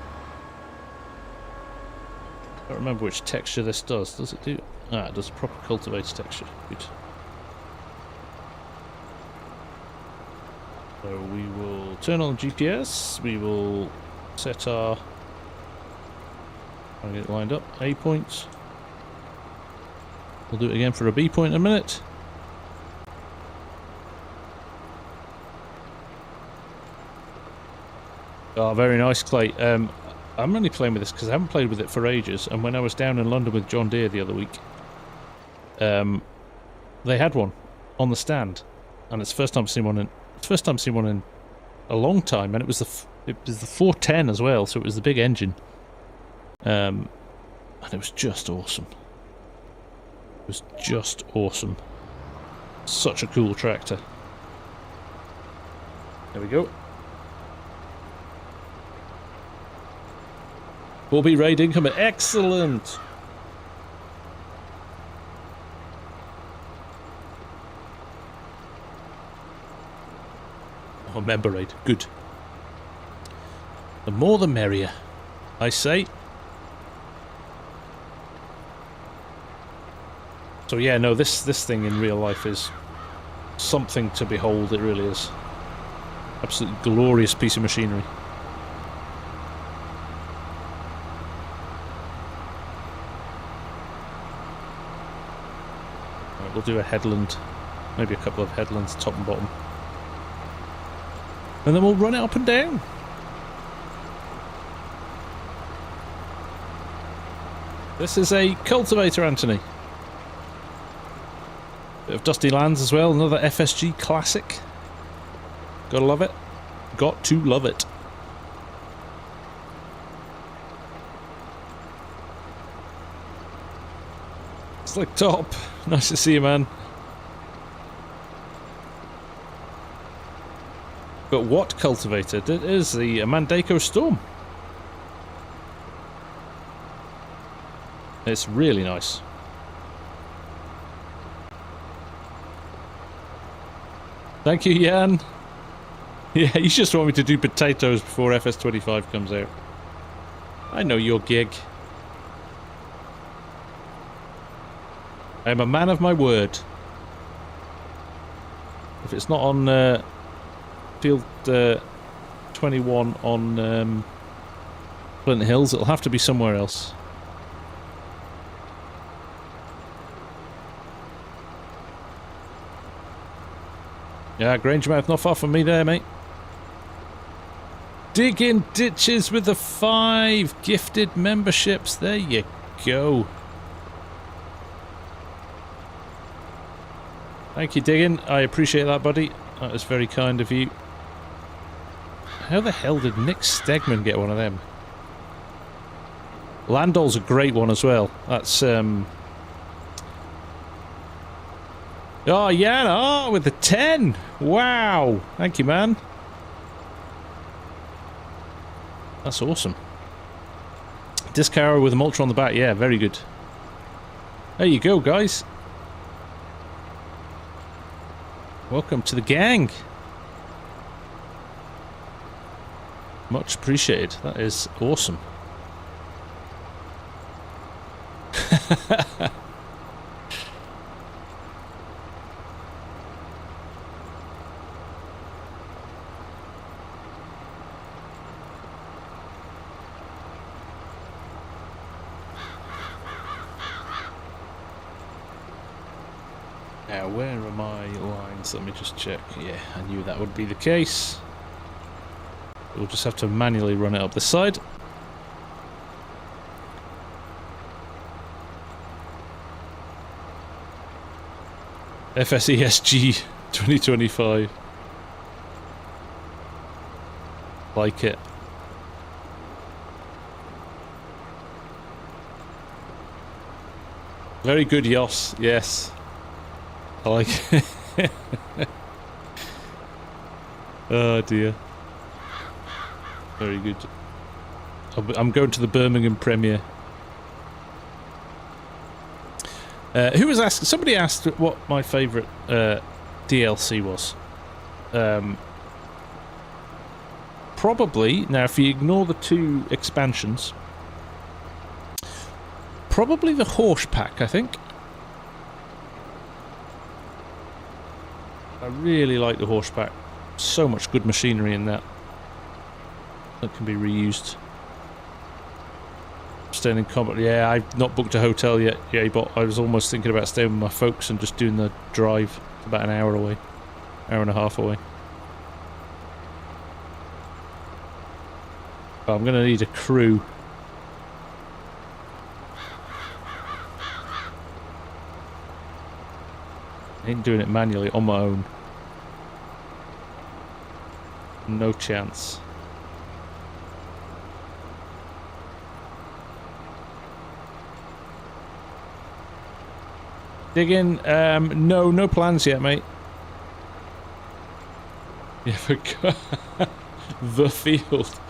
I don't remember which texture this does. Does it do? Ah, it does proper cultivated texture. Good. So we will turn on the GPS. We will set our... I'll get it lined up. A points. We'll do it again for a B point in a minute. Oh, very nice, Clay. I'm only playing with this because I haven't played with it for ages, and when I was down in London with John Deere the other week, they had one on the stand, and it's the first time I've seen one in... It's the first time I've seen one in a long time, and it was the 410 as well, so it was the big engine. And it was just awesome. It was just awesome. Such a cool tractor. There we go. Bobby raid incoming. Excellent! Oh, member raid. Good. The more the merrier, I say. So yeah, no, this thing in real life is something to behold. It really is. Absolutely glorious piece of machinery. Right, we'll do a headland, maybe a couple of headlands, top and bottom, and then we'll run it up and down. This is a cultivator, Anthony. Bit of Dusty Lands as well, another FSG classic. Gotta love it. Got to love it. Slick Top, nice to see you, man. But what cultivator? It is the Mandako Storm. It's really nice. Thank you, Jan. Yeah, you just want me to do potatoes before FS25 comes out. I know your gig. I am a man of my word. If it's not on field 21 on Flint Hills, it'll have to be somewhere else. Yeah, Grangemouth, not far from me there, mate. Digging ditches with the 5 gifted memberships. There you go. Thank you, Diggin. I appreciate that, buddy. That was very kind of you. How the hell did Nick Stegman get one of them? Landol's a great one as well. That's, Oh, yeah, oh, with the 10. Wow. Thank you, man. That's awesome. Disc arrow with a mulcher on the back. Yeah, very good. There you go, guys. Welcome to the gang. Much appreciated. That is awesome. Now, where are my lines? Let me just check. Yeah, I knew that would be the case. We'll just have to manually run it up this side. FSESG 2025. Like it. Very good, Yoss. Yes. I like it. Oh dear. Very good. I'm going to the Birmingham premiere. Who was asking? Somebody asked what my favourite DLC was. Probably, now if you ignore the 2 expansions, probably the Horse Pack, I think. I really like the Horse Pack. So much good machinery in that can be reused. Staying in combat. Yeah, I've not booked a hotel yet. Yeah, but I was almost thinking about staying with my folks and just doing the drive. It's about an hour away. Hour and a half away. But I'm going to need a crew. I ain't doing it manually on my own. No chance. Dig in. No plans yet, mate. You forgot the field.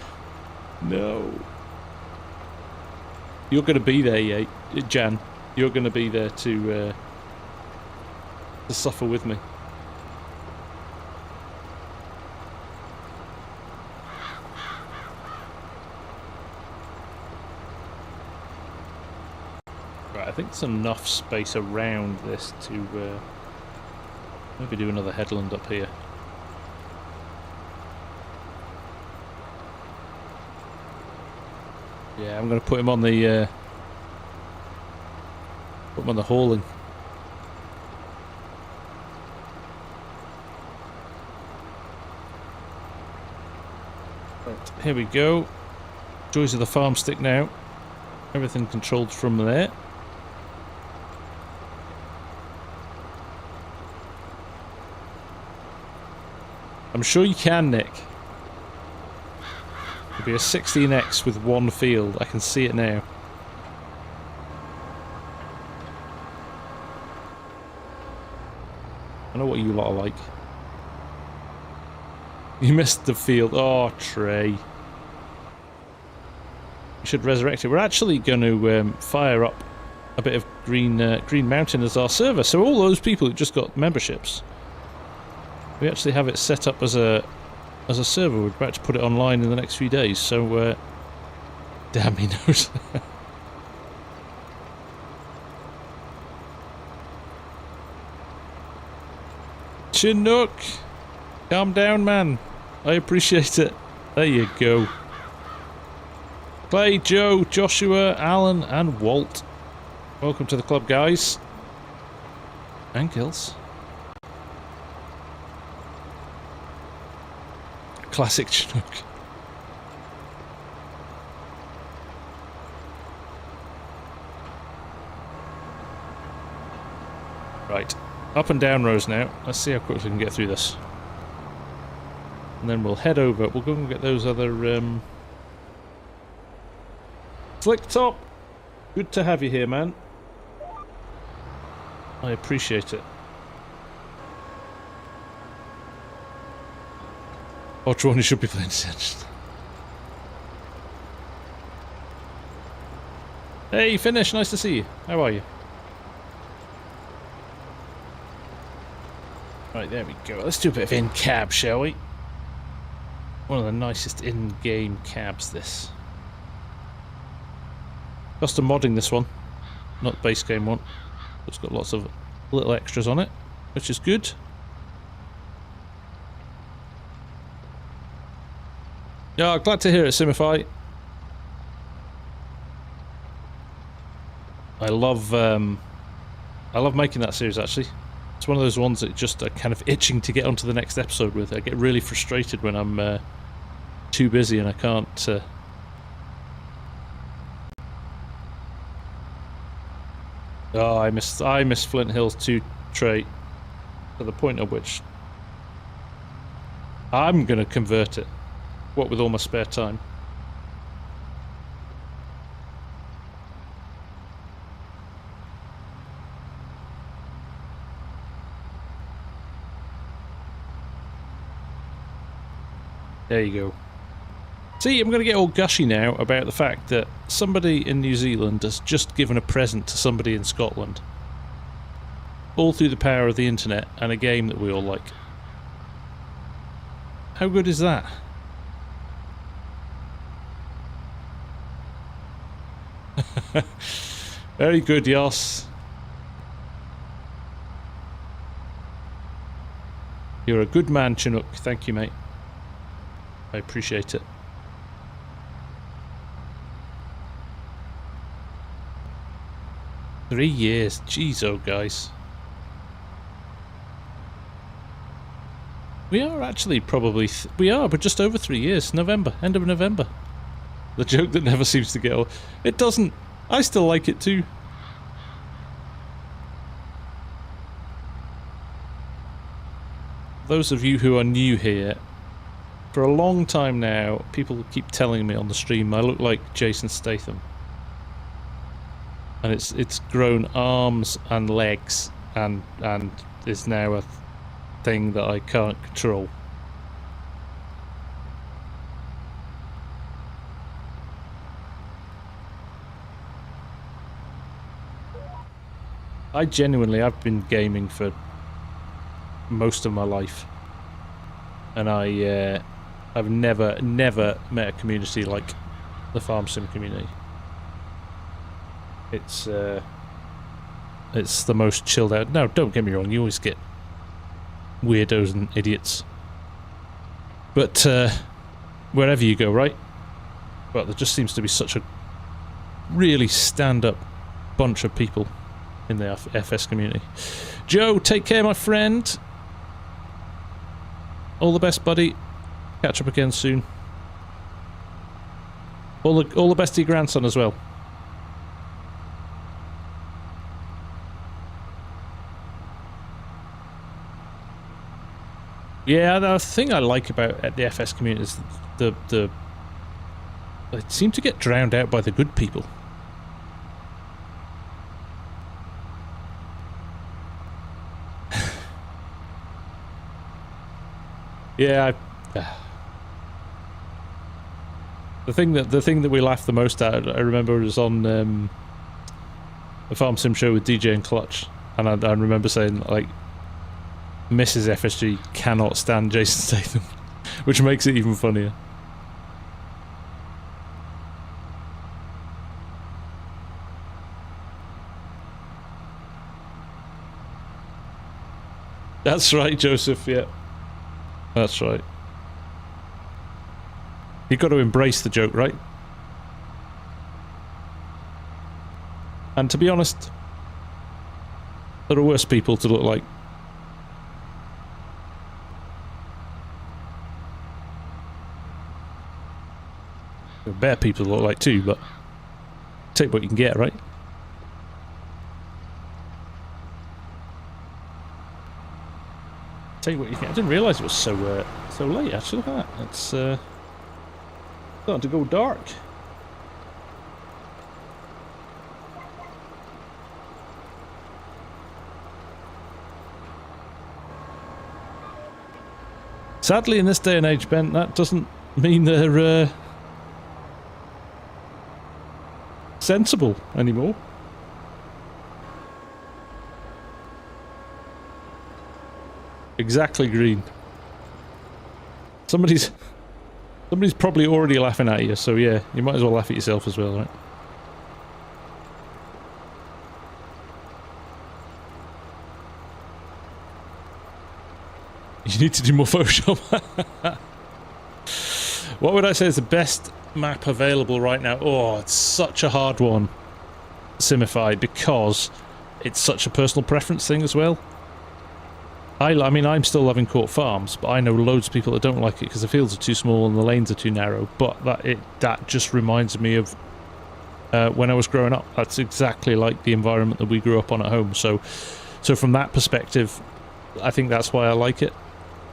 No. You're going to be there, yeah, Jan. You're going to be there to suffer with me. Right, I think there's enough space around this to maybe do another headland up here. Yeah, I'm going to put him on the hauling. Right, here we go. Joys of the farm stick now. Everything controlled from there. I'm sure you can, Nick. It'll be a 16x with one field. I can see it now. I know what you lot are like. You missed the field. Oh, Trey. You should resurrect it. We're actually going to fire up a bit of Green Mountain as our server. So all those people who just got memberships, we actually have it set up as a server. We're about to put it online in the next few days. So, damn, he knows. Chinook, calm down, man. I appreciate it. There you go. Clay, Joe, Joshua, Alan, and Walt. Welcome to the club, guys. And girls. Classic Chinook. Right. Up and down rows now. Let's see how quickly we can get through this. And then we'll head over. We'll go and get those other... Flick Top! Good to have you here, man. I appreciate it. Ultra One, you should be playing Ascension. Hey, Finish, nice to see you. How are you? Right, there we go. Let's do a bit of in-cab, shall we? One of the nicest in-game cabs, this. Custom modding this one, not base game one. It's got lots of little extras on it, which is good. Yeah, glad to hear it, Simify. I love making that series, actually. It's one of those ones that just are kind of itching to get onto the next episode with. I get really frustrated when I'm too busy and I can't... Oh, I miss Flint Hills 2 trait to the point at which I'm gonna convert it. What with all my spare time. There you go. See, I'm going to get all gushy now about the fact that somebody in New Zealand has just given a present to somebody in Scotland. all through the power of the internet and a game that we all like. How good is that? Very good, Yos. You're a good man, Chinook. Thank you, mate. I appreciate it. Three years. Jeez, oh, guys. We are actually probably... we are, but just over 3 years. November. End of November. The joke that never seems to get old. It doesn't. I still like it too. Those of you who are new here, for a long time now, people keep telling me on the stream I look like Jason Statham. And it's grown arms and legs and is now a thing that I can't control. I've been gaming for most of my life, and I've never met a community like the FARMSIM community. It's the most chilled out. No, don't get me wrong, you always get weirdos and idiots, but wherever you go, right? But there just seems to be such a really stand-up bunch of people in the FS community. Joe, take care, my friend. All the best, buddy. Catch up again soon. All the best to your grandson as well. Yeah, the thing I like about the FS community is they seem to get drowned out by the good people. Yeah, the thing that we laughed the most at, I remember, was on the FarmSim show with DJ and Clutch, and I remember saying, like, Mrs. FSG cannot stand Jason Statham, which makes it even funnier. That's right, Joseph, yeah. That's right. You've got to embrace the joke, right? And to be honest, there are worse people to look like. There are better people to look like too, but take what you can get, right? Take what you can. I didn't realise it was so late. Actually, look at that. It's starting to go dark. Sadly, in this day and age, Ben, that doesn't mean they're sensible anymore. Exactly, Green. Somebody's probably already laughing at you, so yeah, you might as well laugh at yourself as well, right? You need to do more Photoshop. What would I say is the best map available right now? Oh, it's such a hard one, Simify, because it's such a personal preference thing as well. I mean, I'm still loving Court Farms, but I know loads of people that don't like it because the fields are too small and the lanes are too narrow. But that just reminds me of when I was growing up. That's exactly like the environment that we grew up on at home. So from that perspective, I think that's why I like it.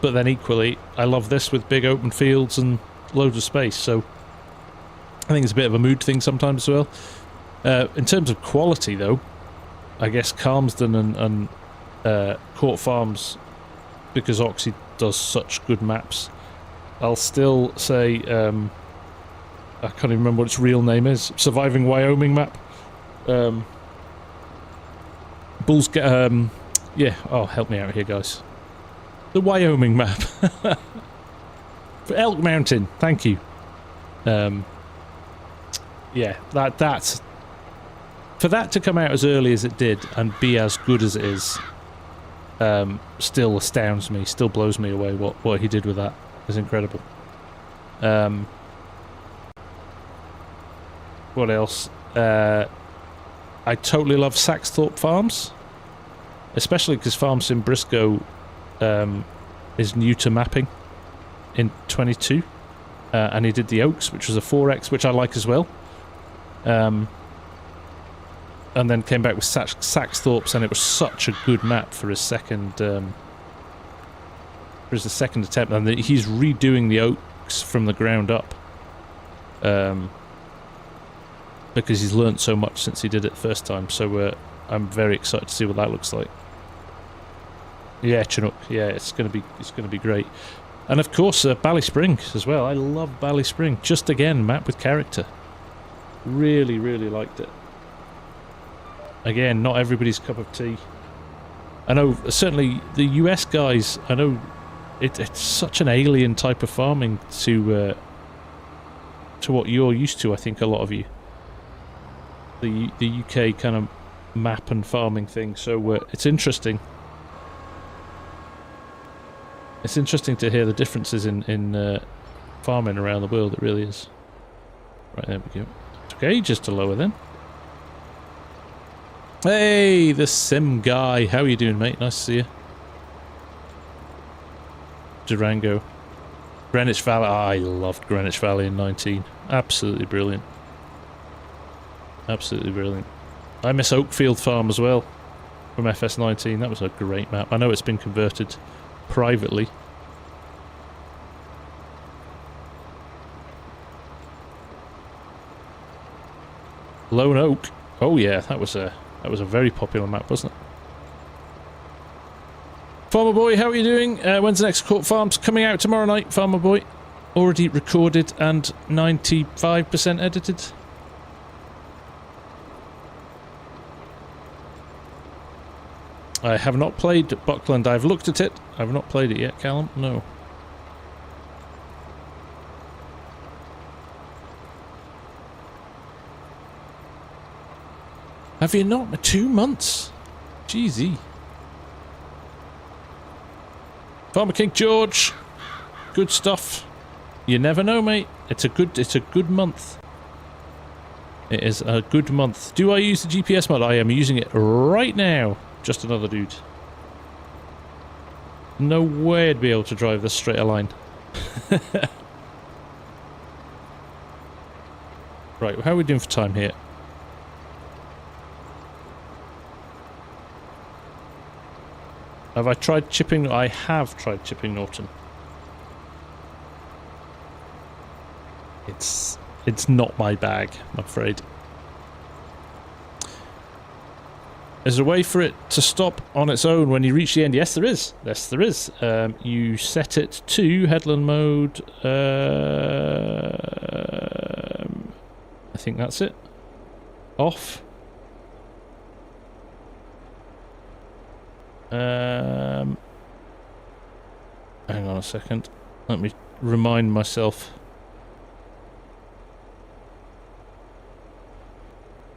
But then equally, I love this with big open fields and loads of space. So I think it's a bit of a mood thing sometimes as well. In terms of quality, though, I guess Calmsden and Court Farms, because Oxy does such good maps, I'll still say, I can't even remember what its real name is, Surviving Wyoming map. Yeah, oh, help me out here, guys. The Wyoming map. For Elk Mountain, thank you. Yeah, that's... For that to come out as early as it did and be as good as it is, still astounds me, still blows me away. What he did with that is incredible. What else? I totally love Saxthorpe Farms, especially because Farmsim Briscoe is new to mapping in 22, and he did the Oaks, which was a 4X, which I like as well. And then came back with Saxthorpe's, and it was such a good map for his second attempt. And he's redoing the Oaks from the ground up, because he's learnt so much since he did it the first time. So I'm very excited to see what that looks like. Yeah, Chinook. Yeah, it's gonna be great. And of course, Ballyspring as well. I love Ballyspring. Just again, map with character. Really, really liked it. Again, not everybody's cup of tea. I know, certainly the US guys, I know it's such an alien type of farming to what you're used to, I think, a lot of you. The UK kind of map and farming thing, so it's interesting. It's interesting to hear the differences in farming around the world, it really is. Right, there we go. Took ages to lower then. Hey, the sim guy. How are you doing, mate? Nice to see you. Durango. Greenwich Valley. Oh, I loved Greenwich Valley in 19. Absolutely brilliant. Absolutely brilliant. I miss Oakfield Farm as well from FS19. That was a great map. I know it's been converted privately. Lone Oak. Oh yeah, that was a very popular map, wasn't it? Farmer Boy, how are you doing? When's the next Court Farms coming out? Tomorrow night, Farmer Boy. Already recorded and 95% edited. I have not played Buckland. I've looked at it. I've not played it yet, Callum. No. Have you not? 2 months? Jeezy. Farmer King George. Good stuff. You never know, mate. It's a good month. It is a good month. Do I use the GPS mod? I am using it right now. Just another dude. No way I'd be able to drive this straight a line. Right, how are we doing for time here? Have I tried chipping? I have tried chipping Norton. It's not my bag, I'm afraid. Is there a way for it to stop on its own when you reach the end? Yes, there is. Yes, there is. You set it to headland mode. I think that's it. Off. Hang on a second. Let me remind myself.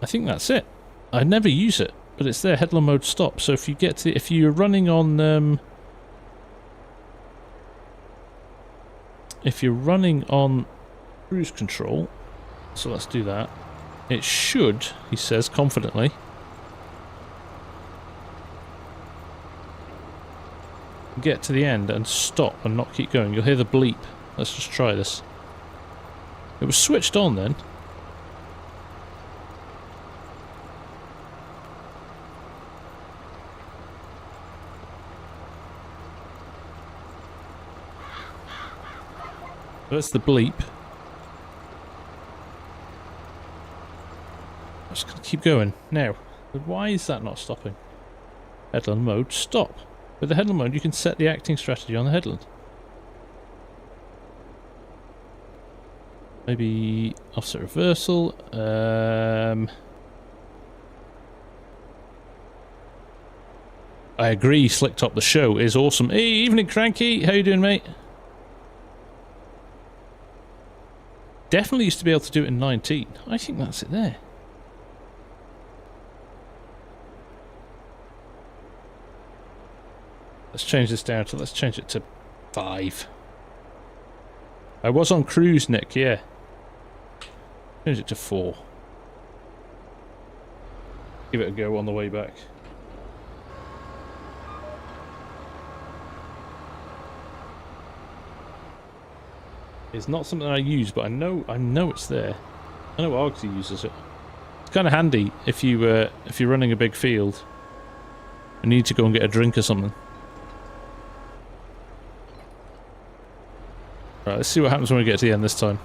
I think that's it. I never use it, but it's there. Headland mode stop. So if you get to, if you're running on, cruise control, so let's do that. It should, he says confidently, get to the end and stop and not keep going. You'll hear the bleep. Let's just try this. It was switched on then. That's the bleep. I'm just going to keep going. Now, why is that not stopping? Headland mode, stop. With the headland mode, you can set the acting strategy on the headland. Maybe offset reversal. I agree, Slick Top the show is awesome. Hey, evening Cranky, how you doing, mate? Definitely used to be able to do it in 19. I think that's it there. Let's change this down to, let's change it to 5. I was on cruise, Nick, yeah. Change it to 4. Give it a go on the way back. It's not something I use, but I know it's there. I know Argsy uses it. It's kind of handy if you're running a big field and need to go and get a drink or something. Right, let's see what happens when we get to the end this time.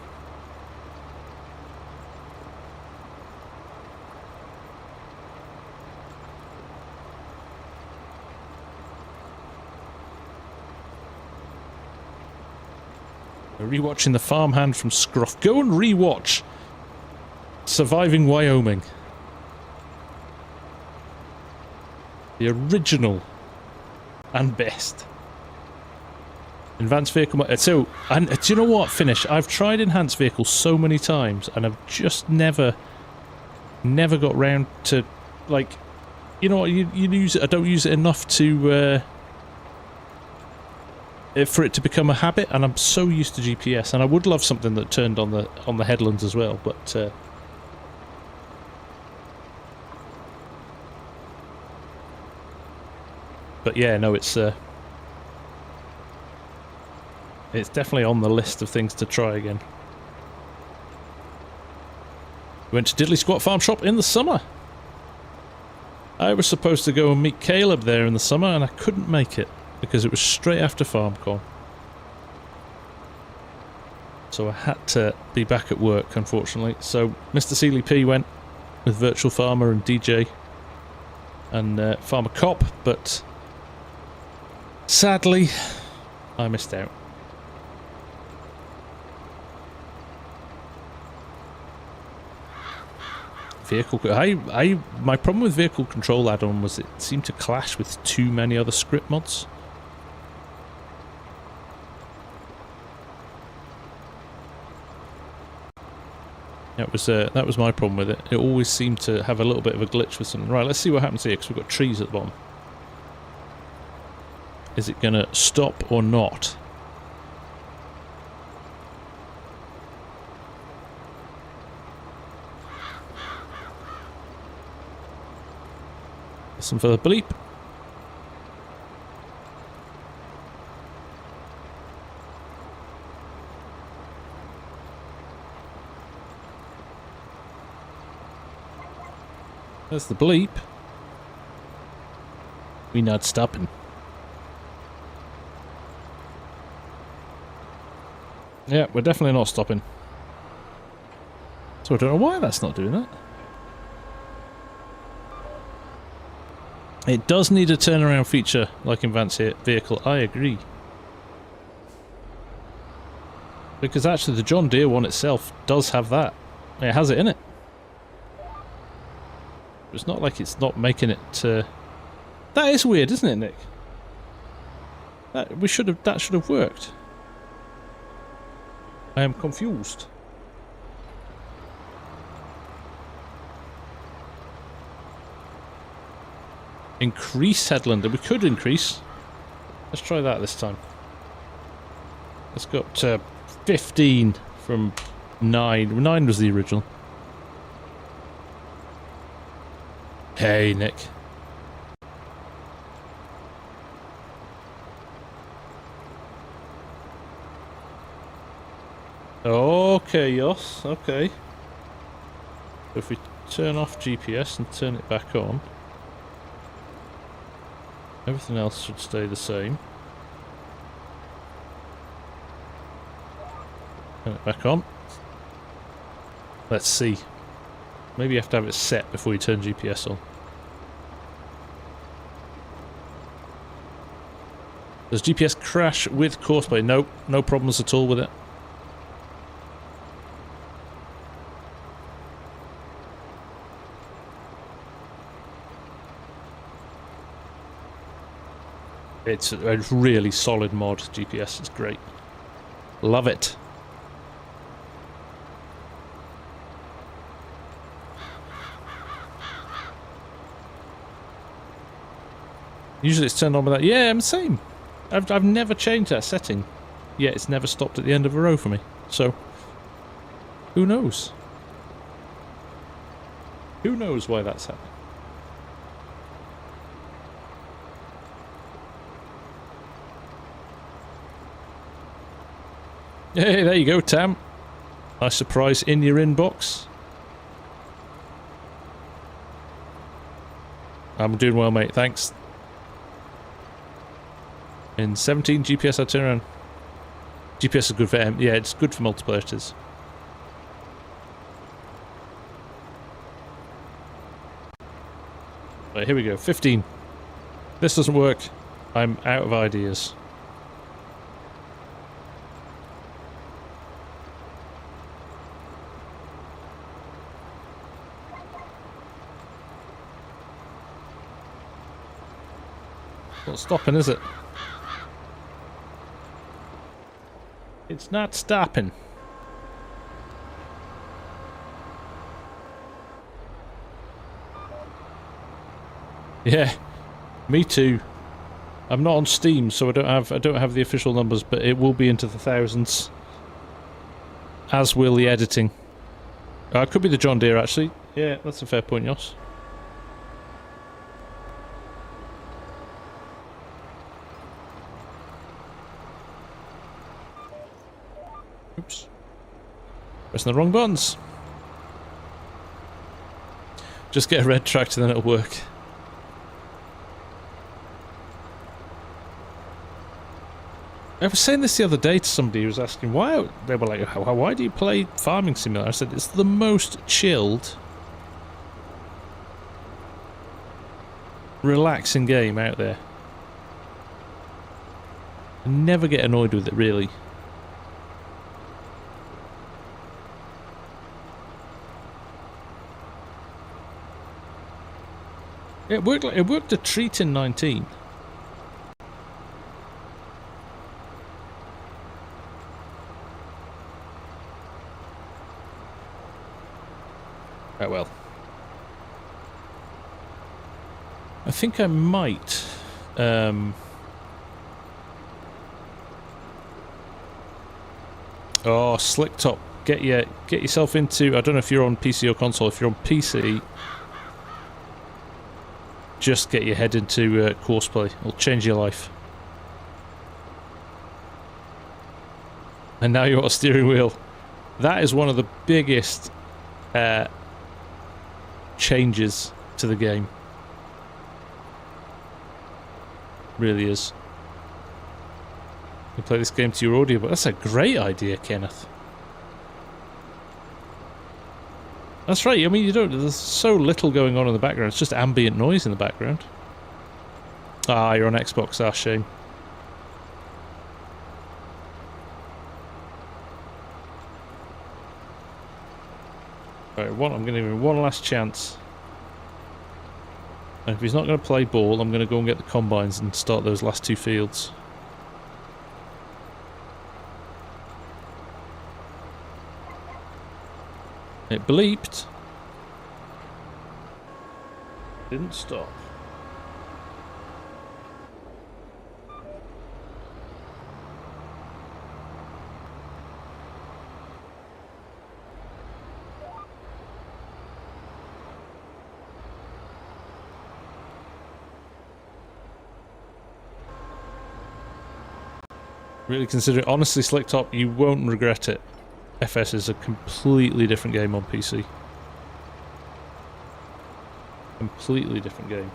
Rewatching the farmhand from Scruff. Go and rewatch Surviving Wyoming. The original and best. Advanced vehicle. So, and do you know what, Finish? I've tried enhanced vehicles so many times, and I've just never got round to, like, you know what? You use it. I don't use it enough to for it to become a habit, and I'm so used to GPS, and I would love something that turned on the headlands as well, but yeah, no, it's definitely on the list of things to try again. Went to Diddley Squat Farm Shop in the summer. I was supposed to go and meet Caleb there in the summer, and I couldn't make it because it was straight after FarmCon. So I had to be back at work, unfortunately. So Mr. Seeley P went with Virtual Farmer and DJ and Farmer Cop, but sadly, I missed out. Vehicle. My problem with Vehicle Control add-on was it seemed to clash with too many other script mods. That was my problem with it. It always seemed to have a little bit of a glitch with something. Right, let's see what happens here, because we've got trees at the bottom. Is it going to stop or not? Some further bleep. There's the bleep. We not stopping. Yeah, we're definitely not stopping. So I don't know why that's not doing that. It does need a turnaround feature like in Advanced Vehicle, I agree. Because actually the John Deere one itself does have that. It has it in it. It's not like it's not making it... That is weird, isn't it, Nick? That should have worked. I am confused. Increase headland. We could increase. Let's try that this time. Let's go up to 15 from 9. 9 was the original. Hey, Nick. Okay, yes, okay. So if we turn off GPS and turn it back on, everything else should stay the same. Turn it back on. Let's see. Maybe you have to have it set before you turn GPS on. Does GPS crash with Courseplay? Nope, no problems at all with it. It's a really solid mod, GPS. It's great. Love it. Usually it's turned on with that. Yeah, I'm the same. I've never changed that setting. Yeah, it's never stopped at the end of a row for me. So, who knows? Who knows why that's happening? Hey, there you go, Tam. Nice surprise in your inbox. I'm doing well, mate. Thanks. In 17 GPS, I turn around. GPS is good for yeah, it's good for multiplayer. It is. Right, here we go. 15. This doesn't work. I'm out of ideas. Not stopping, is it? It's not stopping. Yeah, me too. I'm not on Steam, so I don't have the official numbers, but it will be into the thousands. As will the editing. It could be the John Deere, actually. Yeah, that's a fair point, Yoss. Oops. Pressing the wrong buttons. Just get a red tractor, then it'll work. I was saying this the other day to somebody who was asking why. They were like, why do you play Farming Simulator? I said, it's the most chilled, relaxing game out there. I never get annoyed with it, really. It worked a treat in 19. Oh well. I think I might oh, slick top. Get yourself into, I don't know if you're on PC or console. If you're on PC, just get your head into courseplay. It'll change your life. And now you're on a steering wheel. That is one of the biggest changes to the game. Really is. You play this game to your audio, but that's a great idea, Kenneth. That's right. I mean, there's so little going on in the background. It's just ambient noise in the background. Ah, you're on Xbox. Ah, shame. Right, I'm going to give him one last chance. And if he's not going to play ball, I'm going to go and get the combines and start those last two fields. It bleeped. Didn't stop. Really consider it. Honestly, Slick Top, you won't regret it. FS is a completely different game on PC. Completely different game.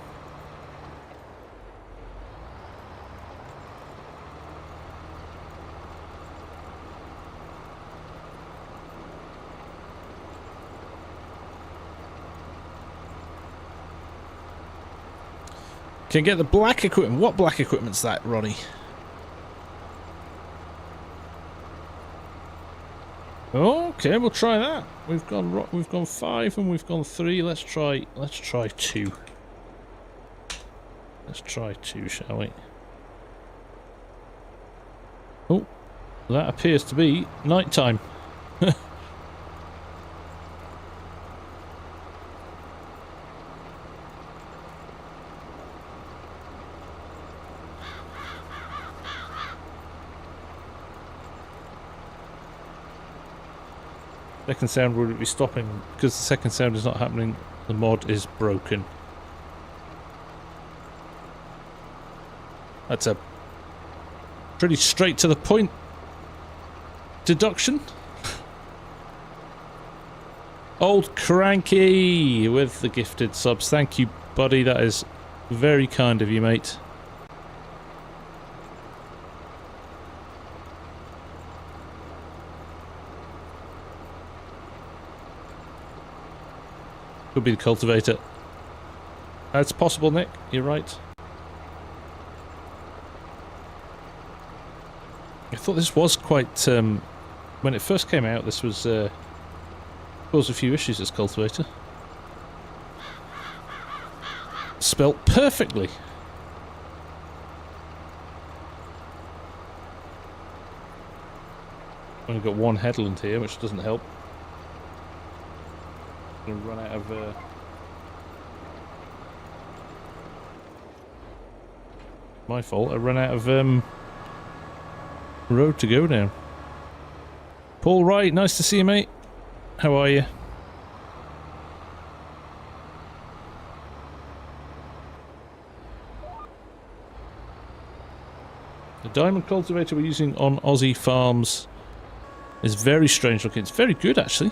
Can get the black equipment. What black equipment's that, Ronnie? Okay, we'll try that. We've gone 5 and we've gone 3. Let's try 2. Let's try 2, shall we? Oh, that appears to be night time. Second sound would be stopping because the second sound is not happening. The mod is broken. That's a pretty straight to the point deduction. Old Cranky with the gifted subs. Thank you, buddy. That is very kind of you, mate. Could be the cultivator. That's possible, Nick. You're right. I thought this was quite... when it first came out, this was... caused a few issues, this cultivator. Spelt perfectly. Only got one headland here, which doesn't help. Gonna run out of my fault. I run out of road to go down. Paul Wright, nice to see you, mate. How are you? The diamond cultivator we're using on Aussie farms is very strange looking. It's very good, actually.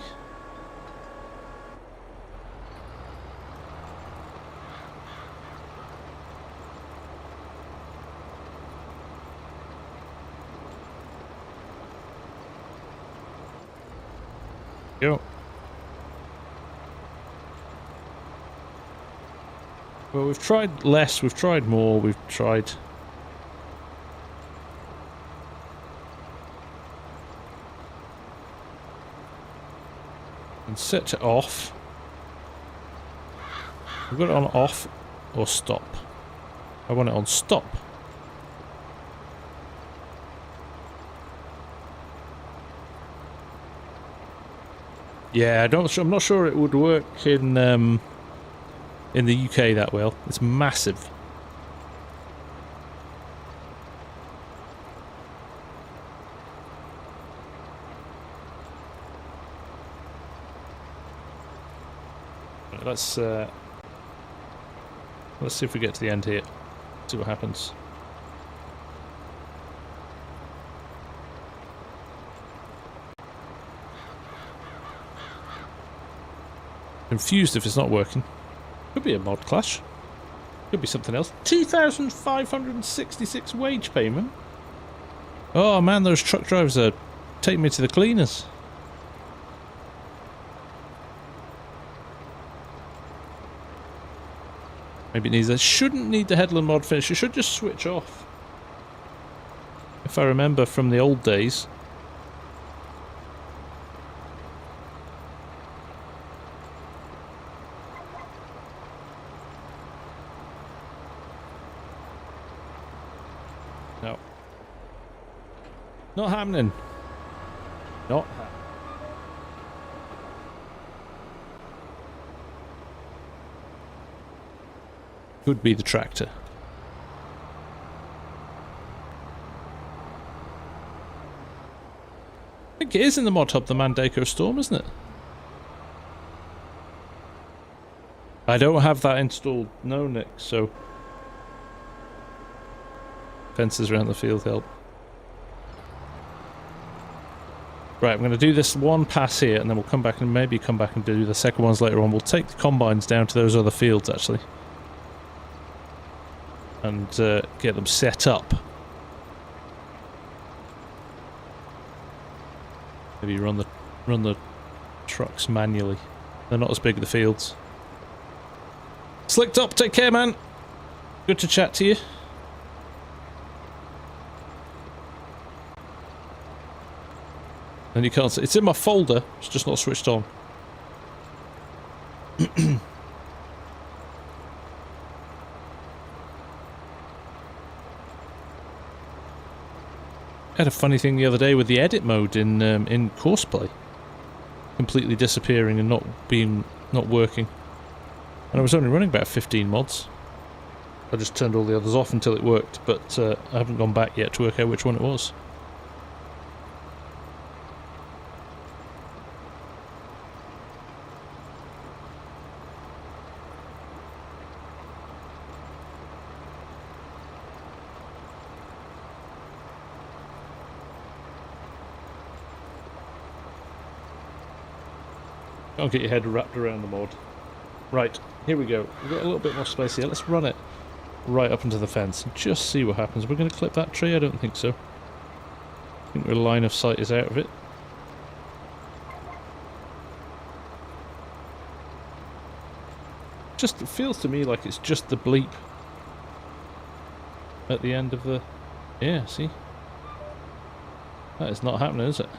Go. Well, we've tried less, we've tried more, we've tried... and set it off. We've got it on off or stop. I want it on stop. Yeah, I'm not sure it would work in the UK that well. It's massive. Let's see if we get to the end here. See what happens. Confused if it's not working. Could be a mod clash. Could be something else. 2,566 wage payment. Oh man, those truck drivers are taking me to the cleaners. Maybe it needs. I shouldn't need the headland mod finish. You should just switch off. If I remember from the old days. No. Not happening. Not happening. Could be the tractor. I think it is in the mod hub, the Mandako Storm, isn't it? I don't have that installed, no, Nick, so... Fences around the field help. Right, I'm going to do this one pass here, and then we'll come back and maybe come back and do the second ones later on. We'll take the combines down to those other fields, actually. And get them set up. Maybe run the trucks manually. They're not as big as the fields. Slicked up, take care, man. Good to chat to you. And you can't see it's in my folder. It's just not switched on. had a funny thing the other day with the edit mode in courseplay completely disappearing and not working. And I was only running about 15 mods. I just turned all the others off until it worked, but I haven't gone back yet to work out which one it was. Can't get your head wrapped around the mod. Right, here we go. We've got a little bit more space here. Let's run it right up into the fence and just see what happens. We're going to clip that tree? I don't think so. I think the line of sight is out of it. Just, it feels to me like it's just the bleep at the end of the... Yeah, see? That is not happening, is it?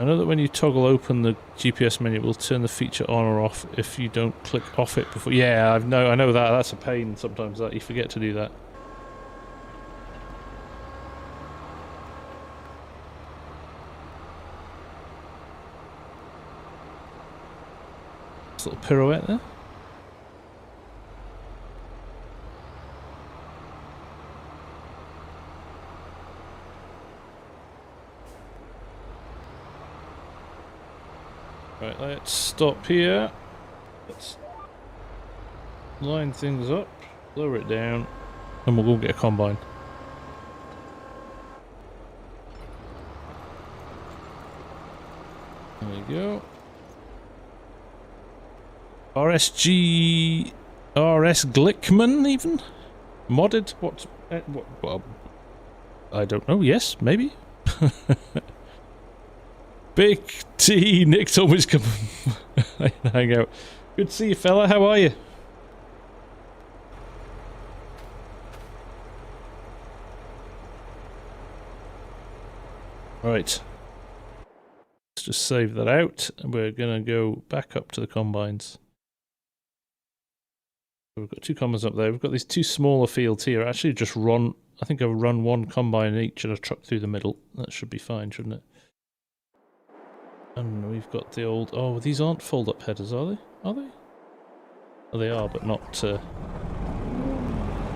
I know that when you toggle open the GPS menu, it will turn the feature on or off if you don't click off it before. Yeah, I know that. That's a pain sometimes that you forget to do that. This little pirouette there. Right, let's stop here. Let's line things up, lower it down, and we'll go get a combine. There we go. RS Glickman even? Modded? What? Well, I don't know. Yes, maybe. Big T, Nick's always come hang out. Good to see you, fella. How are you? Right. Let's just save that out. And we're going to go back up to the combines. So we've got two combines up there. We've got these two smaller fields here. Actually, just run. I think I've run one combine in each and a truck through the middle. That should be fine, shouldn't it? And we've got the old... Oh, these aren't fold-up headers, are they? Are they? Oh, they are, but not... Not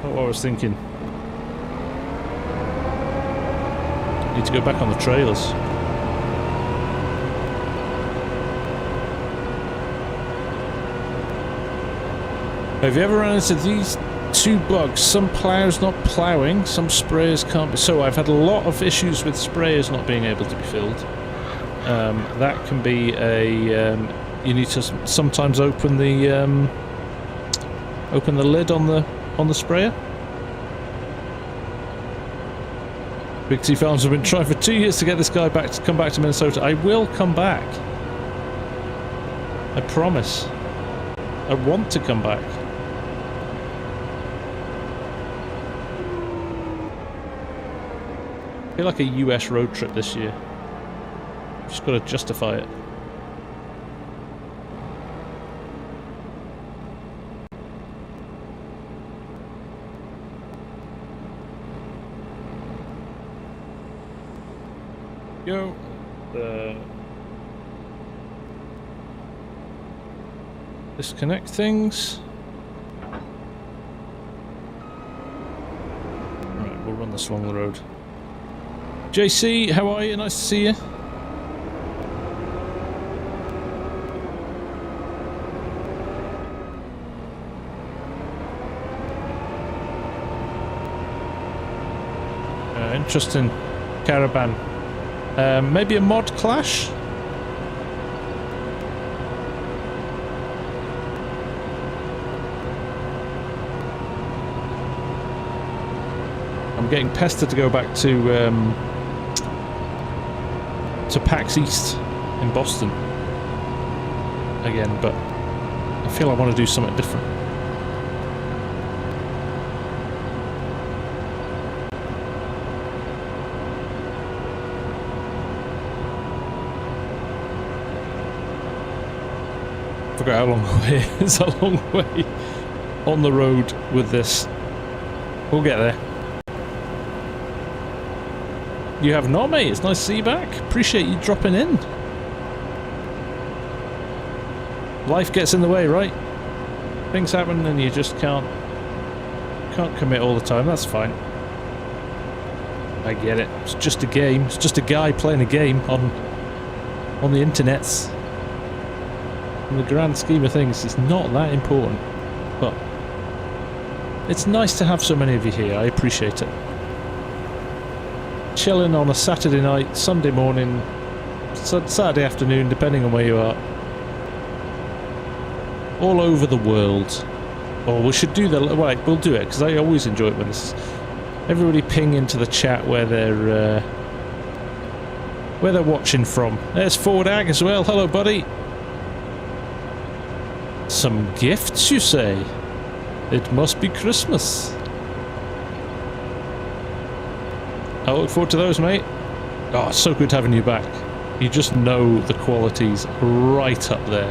what I was thinking. Need to go back on the trailers. Have you ever run into these two bugs? Some plows not ploughing, some sprayers can't be... So I've had a lot of issues with sprayers not being able to be filled. That can be a... you need to sometimes open the lid on the sprayer. Big T Farms have been trying for 2 years to get this guy back to come back to Minnesota. I will come back. I promise. I want to come back. I feel like a US road trip this year. Just got to justify it. Go. Disconnect things. Right, we'll run this along the road. JC, how are you? Nice to see you. Interesting caravan. Maybe a mod clash? I'm getting pestered to go back to PAX East in Boston again, but I feel I want to do something different. I forgot how long the way is. It's a long way. on the road with this. We'll get there. You have not, mate. It's nice to see you back. Appreciate you dropping in. Life gets in the way, right? Things happen and you just can't commit all the time. That's fine. I get it. It's just a game. It's just a guy playing a game on the internets. In the grand scheme of things, it's not that important. But it's nice to have so many of you here. I appreciate it. Chilling on a Saturday night, Sunday morning, Saturday afternoon, depending on where you are. All over the world. Oh, we should do the... Right, we'll do it, because I always enjoy it when this... Everybody ping into the chat where they're watching from. There's Ford Ag as well. Hello, buddy. Some gifts, you say? It must be Christmas. I look forward to those, mate. Oh, it's so good having you back. You just know the quality's right up there.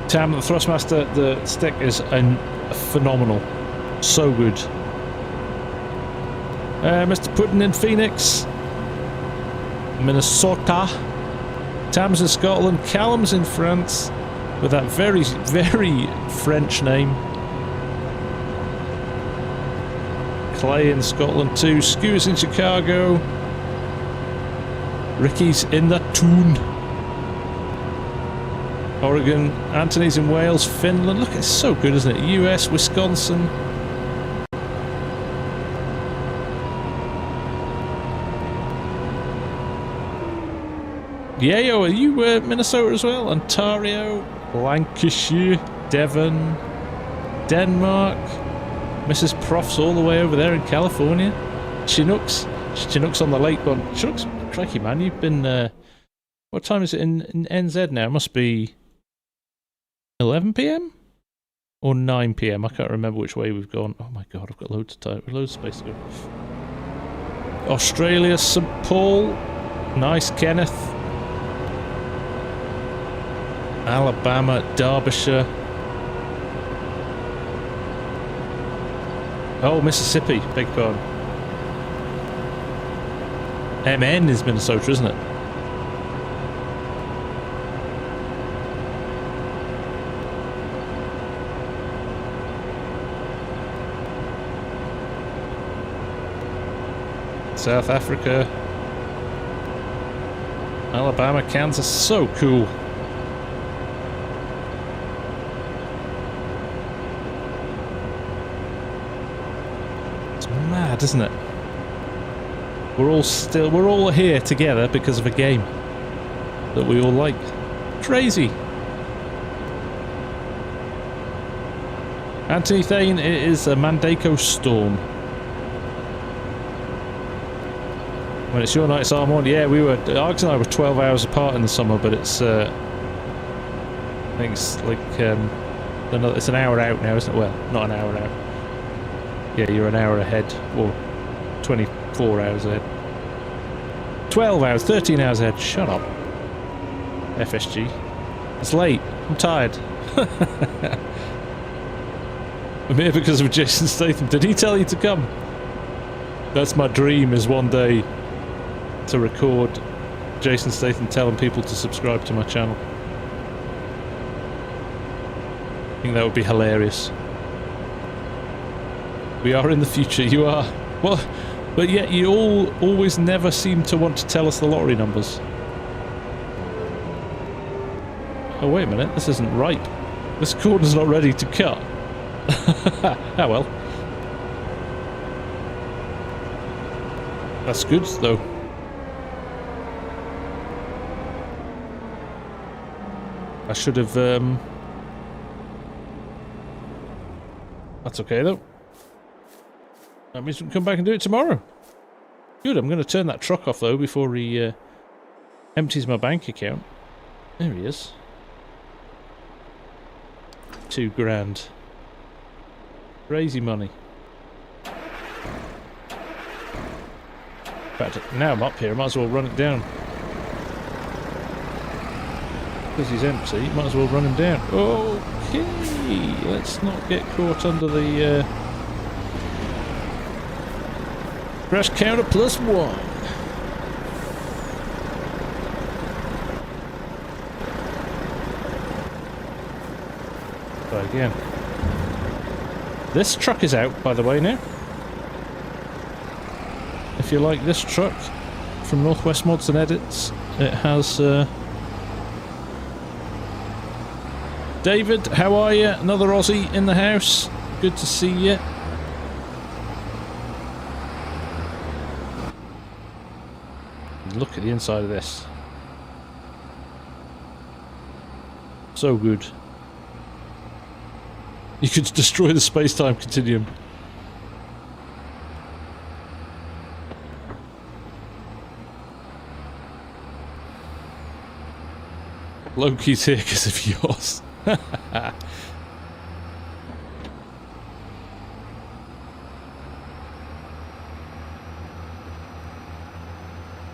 Tam, the Thrustmaster, the stick is phenomenal. So good. Mr. Puddin in Phoenix. Minnesota. Tam's in Scotland. Callum's in France. With that very, very French name. Clay in Scotland too. Skew's in Chicago. Ricky's in the Toon. Oregon. Anthony's in Wales. Finland. Look, it's so good, isn't it? US, Wisconsin. Yayo, are you Minnesota as well? Ontario, Lancashire, Devon, Denmark. Mrs. Prof's all the way over there in California. Chinooks on the lake one. Chinooks, crikey man, you've been... what time is it in NZ now? It must be 11 PM? Or 9 PM? I can't remember which way we've gone. Oh my god, I've got loads of time, loads of space to go. Australia, St. Paul. Nice, Kenneth. Alabama, Derbyshire. Oh, Mississippi, big pardon. MN is Minnesota, isn't it? South Africa. Alabama, Kansas, so cool. Mad, isn't it? We're all here together because of a game that we all like. Crazy. Anthony Thane, it is a Mandako storm. When it's your night, it's our morning. Yeah, Args and I were 12 hours apart in the summer, but it's I think it's like it's an hour out now, isn't it? Well, not an hour out. Yeah, you're an hour ahead, or 24 hours ahead. 12 hours, 13 hours ahead. Shut up. FSG. It's late. I'm tired. I'm here because of Jason Statham. Did he tell you to come? That's my dream, is one day to record Jason Statham telling people to subscribe to my channel. I think that would be hilarious. We are in the future, you are. Well, but yet you always never seem to want to tell us the lottery numbers. Oh, wait a minute, this isn't ripe. This corner's not ready to cut. Ah, well. That's good, though. I should have, That's okay, though. That means we can come back and do it tomorrow. Good, I'm going to turn that truck off, though, before he empties my bank account. There he is. $2,000. Crazy money. In fact, now I'm up here, I might as well run it down. Because he's empty, might as well run him down. Okay, let's not get caught under the crash counter +1. Try again. This truck is out, by the way, now. If you like this truck from Northwest Mods and Edits, it has... David, how are you? Another Aussie in the house. Good to see you. Look at the inside of this. So good. You could destroy the space-time continuum. Loki's here because of yours.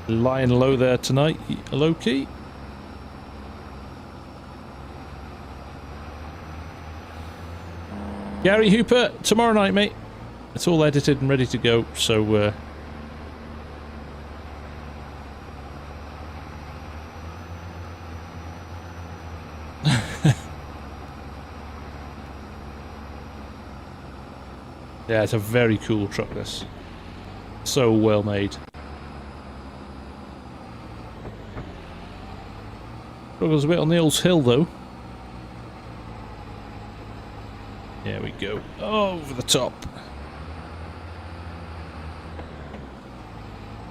Lying low there tonight, Loki. Gary Hooper, tomorrow night, mate. It's all edited and ready to go, so yeah, it's a very cool truck, this. So well made. Struggles a bit on the old hill, though. There we go. Over the top.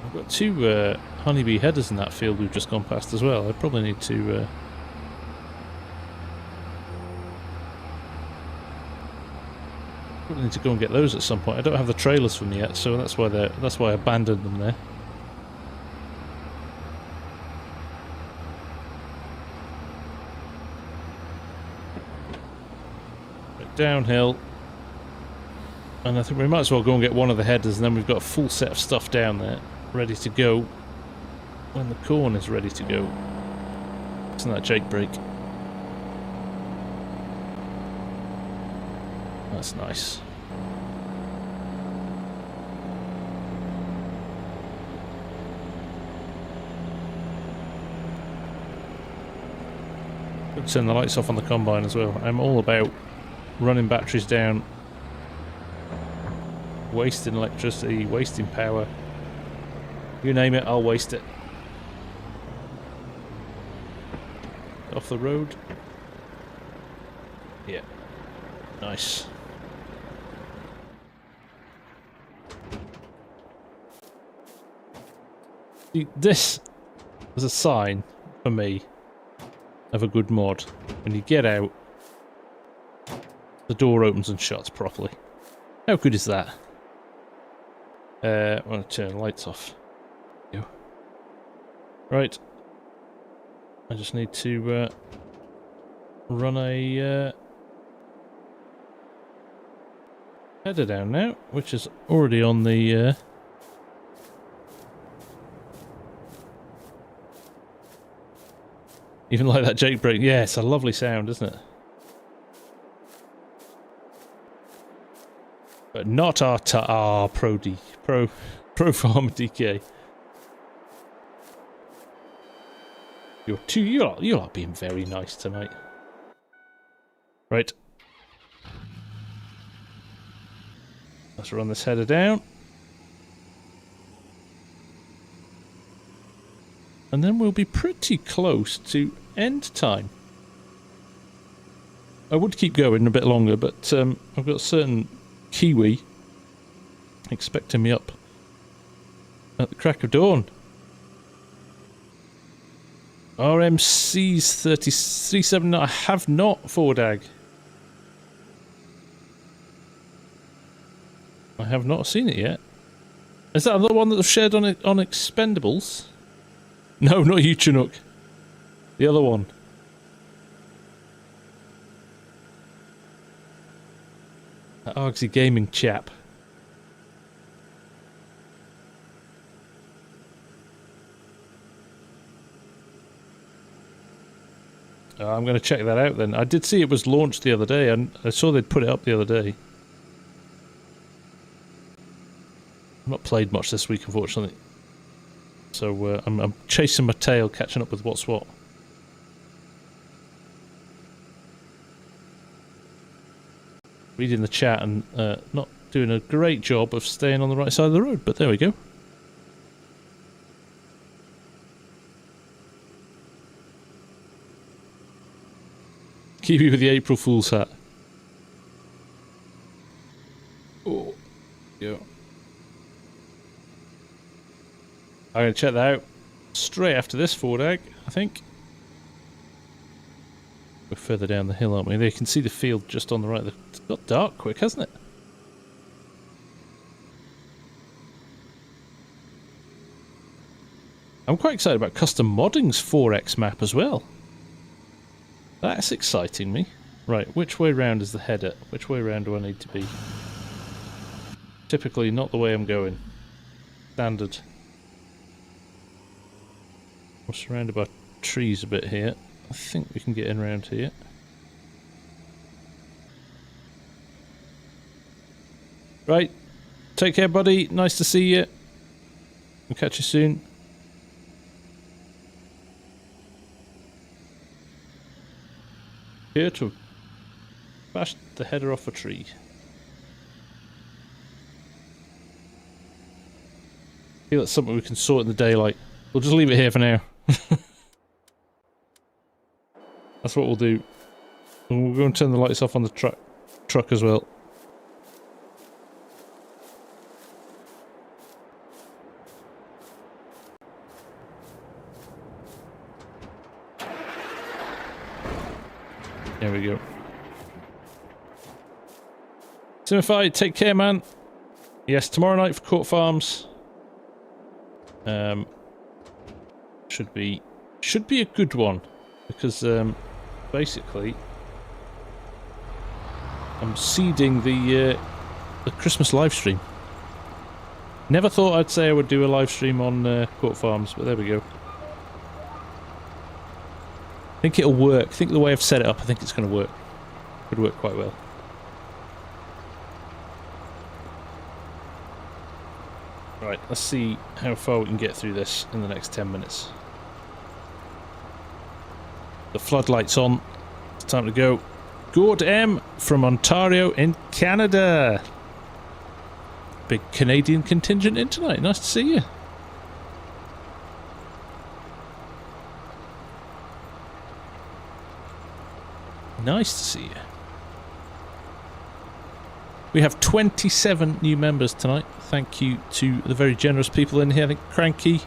I've got two honeybee headers in that field we've just gone past as well. I probably need to... probably need to go and get those at some point. I don't have the trailers for them yet, so that's why I abandoned them there. Downhill, and I think we might as well go and get one of the headers, and then we've got a full set of stuff down there ready to go when the corn is ready to go. Isn't that Jake brake? That's nice. Could turn the lights off on the combine as well. I'm all about running batteries down, wasting electricity, wasting power. You name it, I'll waste it. Off the road. Yeah. Nice. See, this is a sign for me of a good mod. When you get out, the door opens and shuts properly. How good is that? I'm going to turn the lights off. Right. I just need to run a header down now, which is already on the... even like that Jake brake. Yeah, it's a lovely sound, isn't it? But not our Pro Farmer DK. You are being very nice tonight. Right. Let's run this header down. And then we'll be pretty close to end time. I would keep going a bit longer, but I've got a certain Kiwi expecting me up at the crack of dawn. RMC's 37. I have not forward ag. I have not seen it yet. Is that the one that was shared on Expendables? No, not you, Chinook. The other one. That Argsy Gaming chap. I'm going to check that out then. I did see it was launched the other day, and I saw they'd put it up the other day. I've not played much this week, unfortunately. So I'm chasing my tail, catching up with what's what. Reading the chat and not doing a great job of staying on the right side of the road, but there we go. Kiwi with the April Fool's hat. Oh, yeah. I'm going to check that out straight after this Ford Ag, I think. We're further down the hill, aren't we? There you can see the field just on the right. It's got dark quick, hasn't it? I'm quite excited about custom modding's 4X map as well. That's exciting me. Right, which way round is the header? Which way round do I need to be? Typically not the way I'm going. Standard. We're surrounded by trees a bit here. I think we can get in around here. Right. Take care, buddy. Nice to see you. We'll catch you soon. Here to bash the header off a tree. I feel that's something we can sort in the daylight. We'll just leave it here for now. That's what we'll do. And we'll go and turn the lights off on the truck as well. There we go. Simify, take care, man. Yes, tomorrow night for Court Farms. Should be a good one because basically I'm seeding the Christmas live stream. Never thought I'd say I would do a live stream on Court Farms, but there we go. I think it'll work. I think the way I've set it up, I think it's going to work. Could work quite well. Right, let's see how far we can get through this in the next 10 minutes. The floodlight's on. It's time to go. Gord M from Ontario in Canada. Big Canadian contingent in tonight. Nice to see you. Nice to see you. We have 27 new members tonight. Thank you to the very generous people in here. I think Cranky,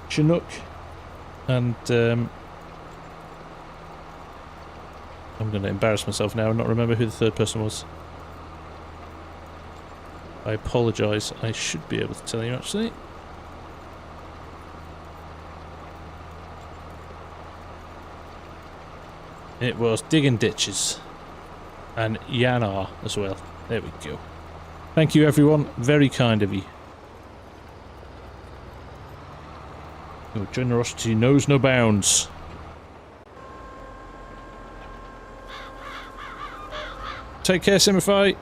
Chinook, and I'm going to embarrass myself now and not remember who the third person was. I apologise. I should be able to tell you actually. It was Digging Ditches. And Yanar as well. There we go. Thank you everyone. Very kind of you. Your generosity knows no bounds. Take care, Simify.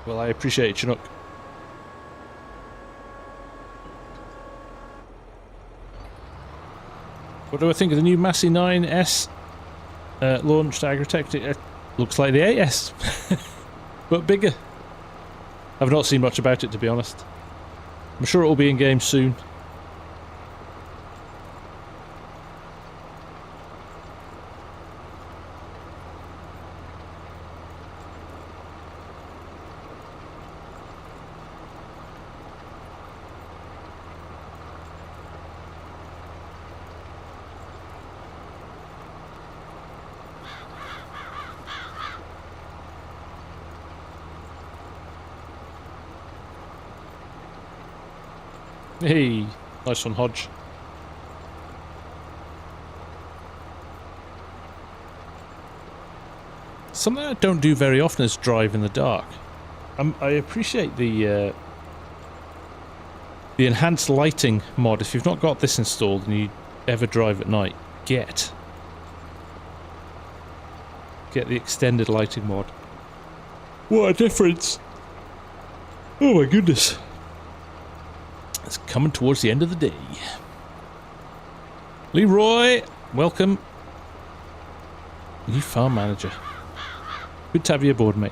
Well, I appreciate it, Chinook. What do I think of the new Massey 9S launched Agritech? It looks like the 8S, but bigger. I've not seen much about it, to be honest. I'm sure it will be in game soon. Hey, nice one, Hodge. Something I don't do very often is drive in the dark. I appreciate the enhanced lighting mod. If you've not got this installed and you ever drive at night, get the extended lighting mod. What a difference! Oh my goodness. It's coming towards the end of the day. Leroy, welcome. New farm manager. Good to have you aboard, mate.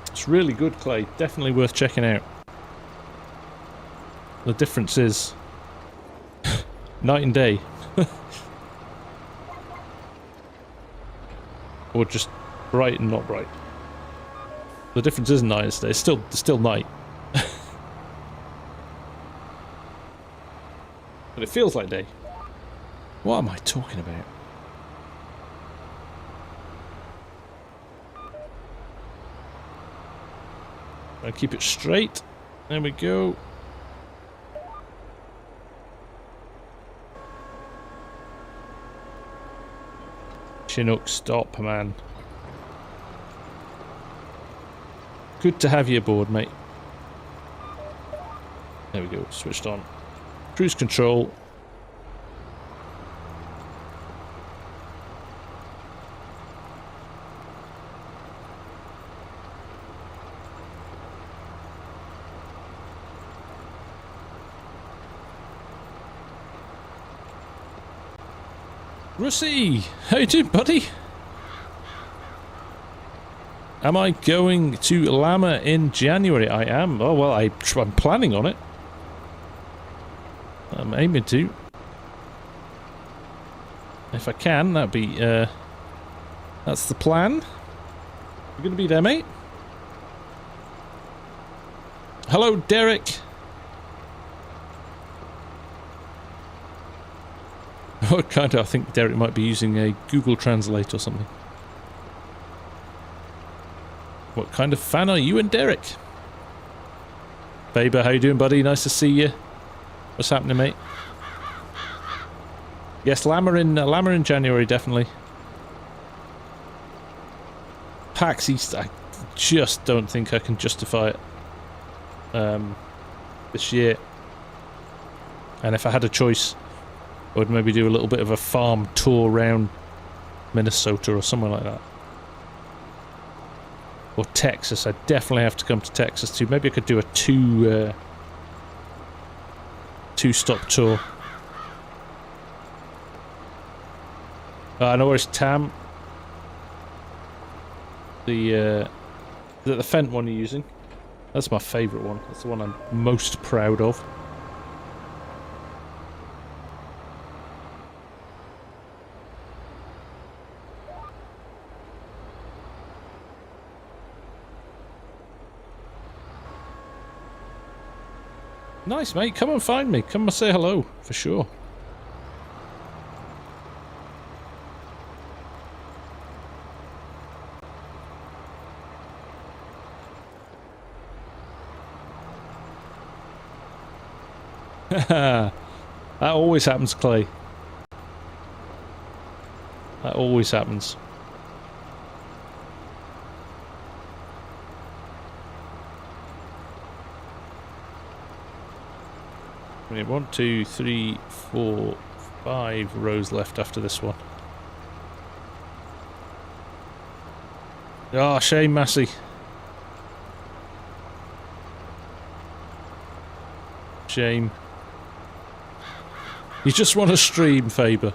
It's really good, Clay. Definitely worth checking out. The difference is night and day. Or just bright and not bright. The difference isn't night and day. It's still night. But it feels like day. What am I talking about? I'll keep it straight. There we go. Chinook, stop, man. Good to have you aboard, mate. There we go, switched on. Cruise control. Russie, how you doing, buddy? Am I going to Llama in January? I am. Oh well, I'm planning on it. I'm aiming to. If I can, that'd be. That's the plan. You're gonna be there, mate. Hello, Derek. Oh, kind of. I think Derek might be using a Google Translate or something. What kind of fan are you and Derek? Faber, how you doing, buddy? Nice to see you. What's happening, mate? Yes, Llama in January, definitely. PAX East, I just don't think I can justify it this year. And if I had a choice, I would maybe do a little bit of a farm tour around Minnesota or somewhere like that. Or Texas. I definitely have to come to Texas too. Maybe I could do a two-stop tour. I know where's Tam. The Fendt one you're using. That's my favourite one. That's the one I'm most proud of. Nice, mate. Come and find me. Come and say hello, for sure. That always happens, Clay. That always happens. We need 1, 2, 3, 4, 5 rows left after this one. Ah, shame, Massey. Shame. You just want to stream, Faber.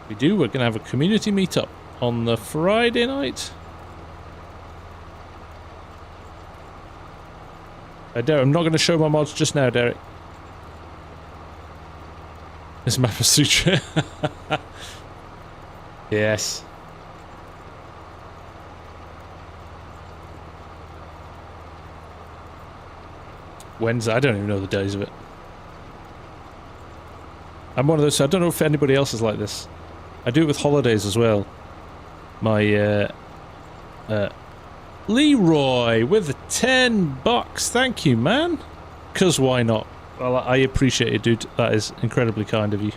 We do. We're going to have a community meetup on the Friday night. I'm not going to show my mods just now, Derek. This map of Sutra. Yes. Wednesday. I don't even know the days of it. I'm one of those, I don't know if anybody else is like this. I do it with holidays as well. My, Leroy with the $10. Thank you, man. 'Cause why not? Well, I appreciate it, dude. That is incredibly kind of you.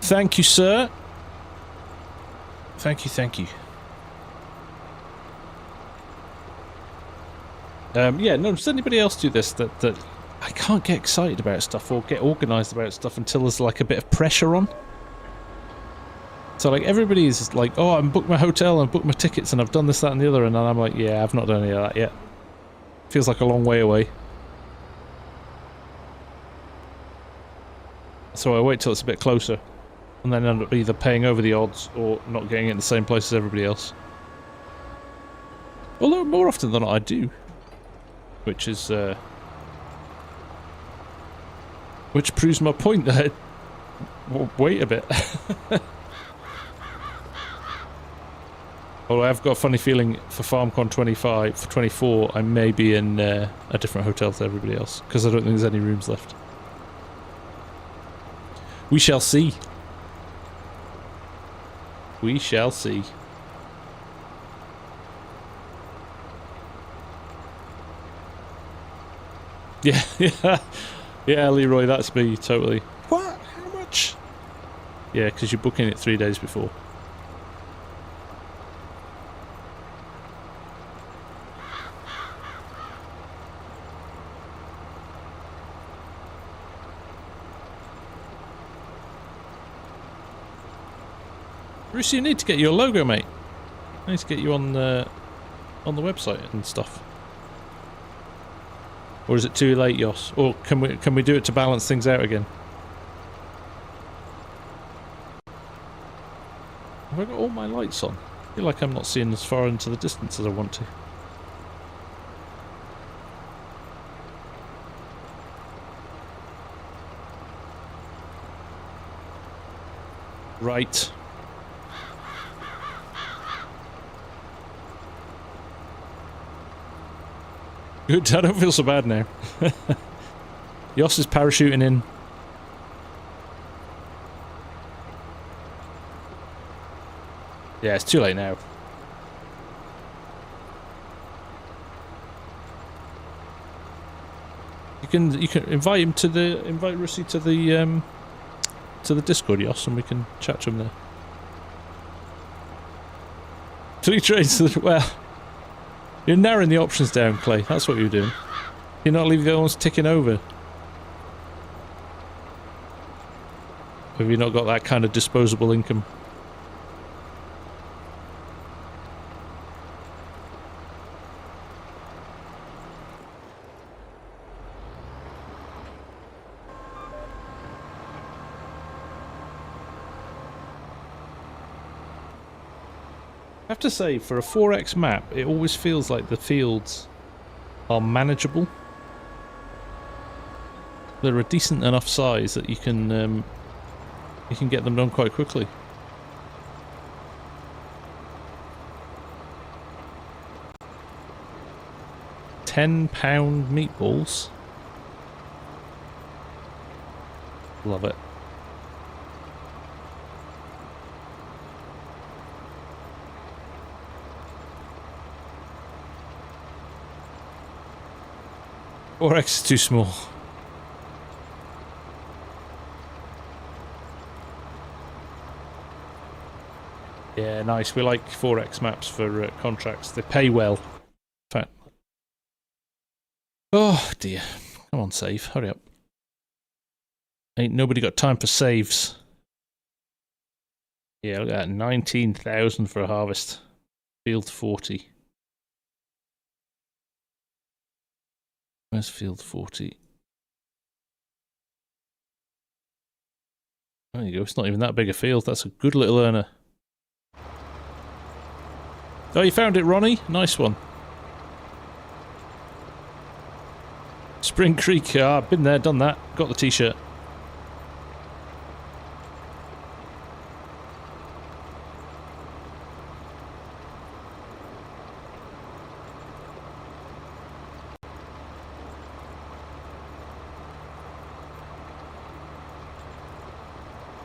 Thank you, sir. Thank you, thank you. Yeah, no, does anybody else do this that I can't get excited about stuff or get organised about stuff until there's like a bit of pressure on? So like everybody's like, oh, I've booked my hotel and booked my tickets and I've done this, that and the other, and then I'm like, yeah, I've not done any of that yet. Feels like a long way away. So I wait till it's a bit closer and then end up either paying over the odds or not getting it in the same place as everybody else. Although more often than not I do. Which is, which proves my point that wait a bit. Although I've got a funny feeling for FarmCon 24, I may be in a different hotel to everybody else, because I don't think there's any rooms left. We shall see. We shall see. Yeah, yeah, yeah, Leroy, that's me, totally. What? How much? Yeah, because you're booking it 3 days before. Bruce, you need to get your logo, mate. I need to get you on the website and stuff. Or is it too late, Yoss? Or can we do it to balance things out again? Have I got all my lights on? I feel like I'm not seeing as far into the distance as I want to. Right. Good, I don't feel so bad now. Yoss is parachuting in. Yeah, it's too late now. You can invite him to invite Russie to the Discord, Yoss, and we can chat to him there. 3 trains, well, you're narrowing the options down, Clay. That's what you're doing. You're not leaving the other ones ticking over. Have you not got that kind of disposable income? I have to say, for a 4x map, it always feels like the fields are manageable. They're a decent enough size that you can get them done quite quickly. £10 meatballs. Love it. Or X is too small. Yeah, nice. We like 4x maps for contracts. They pay well. In fact. Oh dear. Come on, save. Hurry up. Ain't nobody got time for saves. Yeah, look at that. 19,000 for a harvest. Field 40. Where's field 40? There you go. It's not even that big a field. That's a good little earner. Oh, you found it, Ronnie? Nice one. Spring Creek. Ah, been there, done that. Got the t-shirt.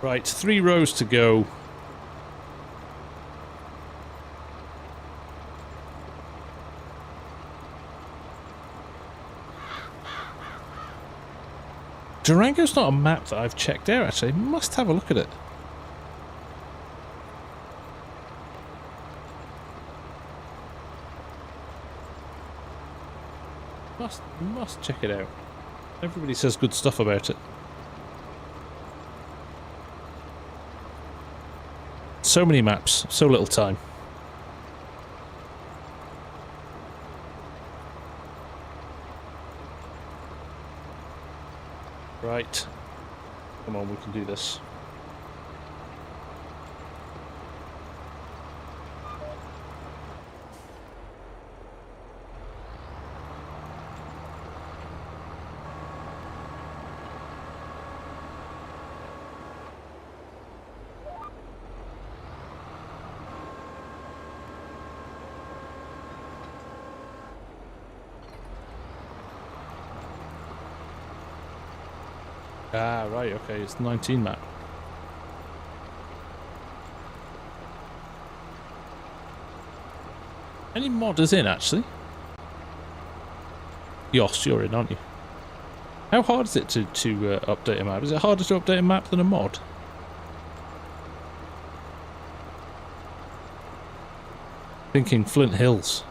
Right, 3 rows to go. Durango's not a map that I've checked out, actually. Must have a look at it. Must check it out. Everybody says good stuff about it. So many maps, so little time. Right. Come on, we can do this. Ah, right, okay, it's 19 map. Any modders in, actually? Yoss, you're in, aren't you? How hard is it to update a map? Is it harder to update a map than a mod? Thinking Flint Hills.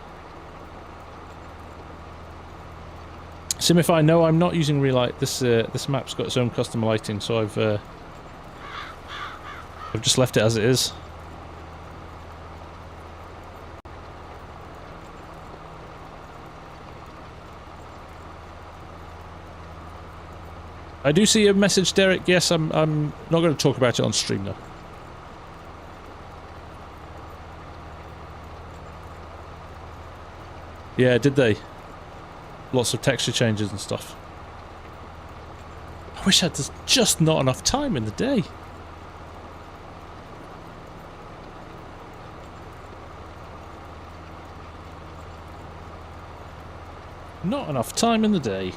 Simify, no, I'm not using relight. This map's got its own custom lighting, so I've just left it as it is. I do see a message, Derek. Yes, I'm not going to talk about it on stream though. Yeah, did they? Lots of texture changes and stuff. I wish I had just not enough time in the day. Not enough time in the day.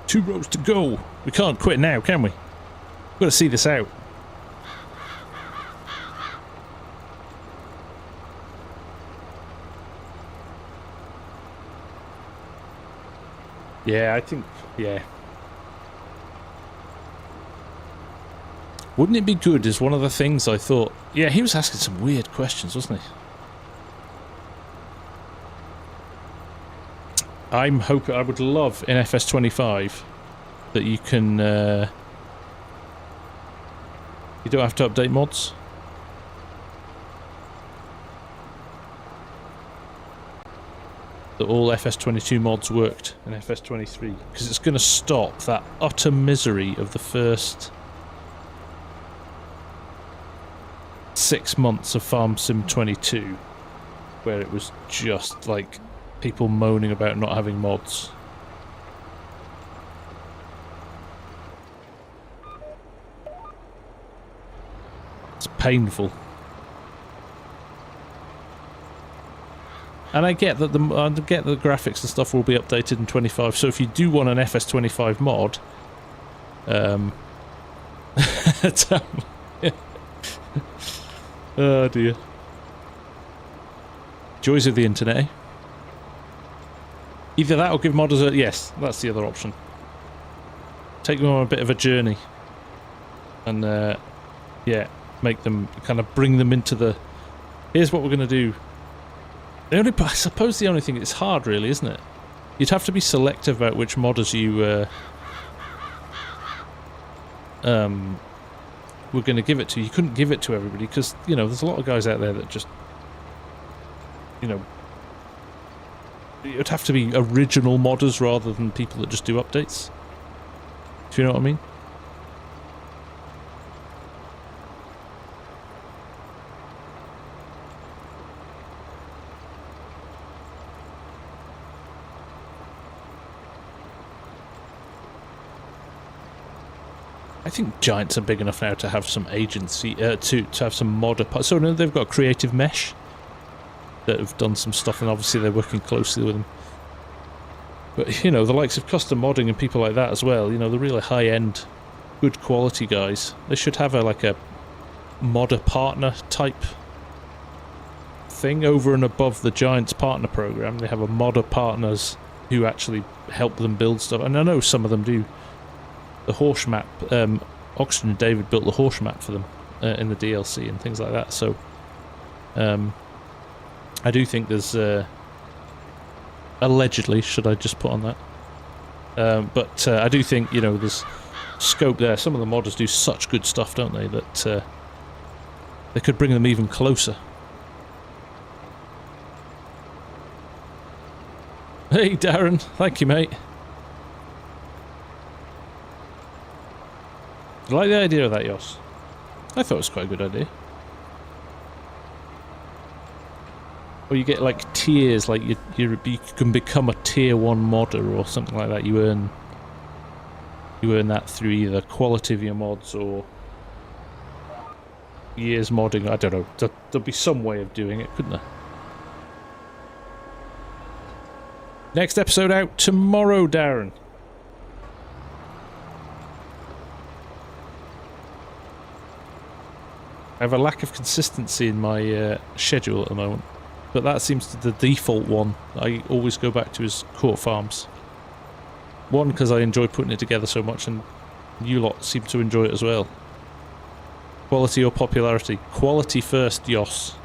Two rows to go. We can't quit now, can we? We've got to see this out. Yeah, I think, yeah. Wouldn't it be good is one of the things I thought. Yeah, he was asking some weird questions, wasn't he? I'm hoping, I would love in FS25 that you can, you don't have to update mods. That all FS22 mods worked in FS23, because it's going to stop that utter misery of the first 6 months of FARMSIM 22, where it was just like people moaning about not having mods. It's painful. And I get that the graphics and stuff will be updated in 25. So if you do want an FS25 mod, oh dear, joys of the internet. Eh? Either that or give modders a yes. That's the other option. Take them on a bit of a journey, and yeah, make them kind of bring them into the. Here's what we're going to do. I suppose the only thing it's hard, really, isn't it? You'd have to be selective about which modders you were going to give it to. You couldn't give it to everybody because you know there's a lot of guys out there that just, you know, it would have to be original modders rather than people that just do updates. Do you know what I mean? I think Giants are big enough now to have some agency, to have some modder parts. So no, they've got Creative Mesh that have done some stuff, and obviously they're working closely with them. But, you know, the likes of custom modding and people like that as well, you know, the really high-end, good quality guys, they should have like a modder partner type thing over and above the Giants partner program. They have a modder partners who actually help them build stuff, and I know some of them do. The horse map, Oxygen and David built the horse map for them in the DLC and things like that, so I do think there's allegedly, should I just put on that, but I do think, you know, there's scope there. Some of the modders do such good stuff, don't they, that they could bring them even closer. Hey Darren, thank you mate. I like the idea of that, Yoss. I thought it was quite a good idea. Or you get like tiers, like you can become a tier 1 modder or something like that. You earn that through either quality of your mods or years modding. I don't know. There'll be some way of doing it, couldn't there? Next episode out tomorrow, Darren. I have a lack of consistency in my schedule at the moment, but that seems to be the default one I always go back to is Court Farms. One, because I enjoy putting it together so much, and you lot seem to enjoy it as well. Quality or popularity? Quality first, Yoss.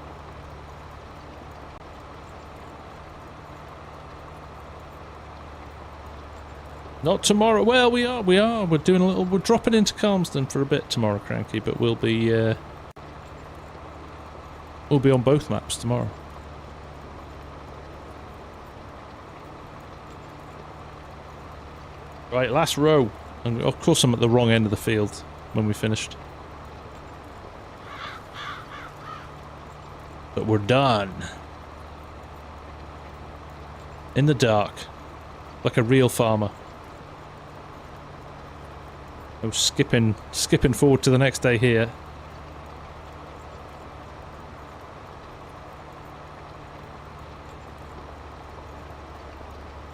Not tomorrow. Well, we are. We're doing a little. We're dropping into Calmsden for a bit tomorrow, Cranky, but we'll be on both maps tomorrow. Right, last row. And of course I'm at the wrong end of the field when we finished. But we're done. In the dark. Like a real farmer. No skipping forward to the next day here.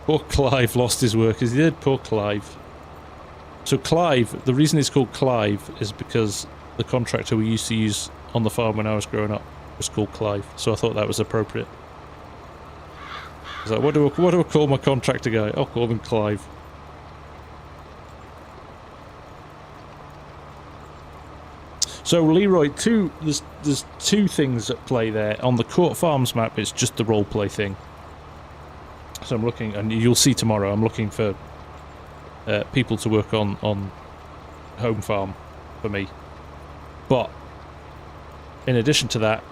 Poor Clive lost his work as he did. Poor Clive. So Clive, the reason he's called Clive is because the contractor we used to use on the farm when I was growing up was called Clive. So I thought that was appropriate. I was like, what do I call my contractor guy? I'll call him Clive. So Leroy, there's two things at play there. On the Court Farms map, it's just the roleplay thing. So I'm looking, and you'll see tomorrow, I'm looking for people to work on home farm for me. But in addition to that,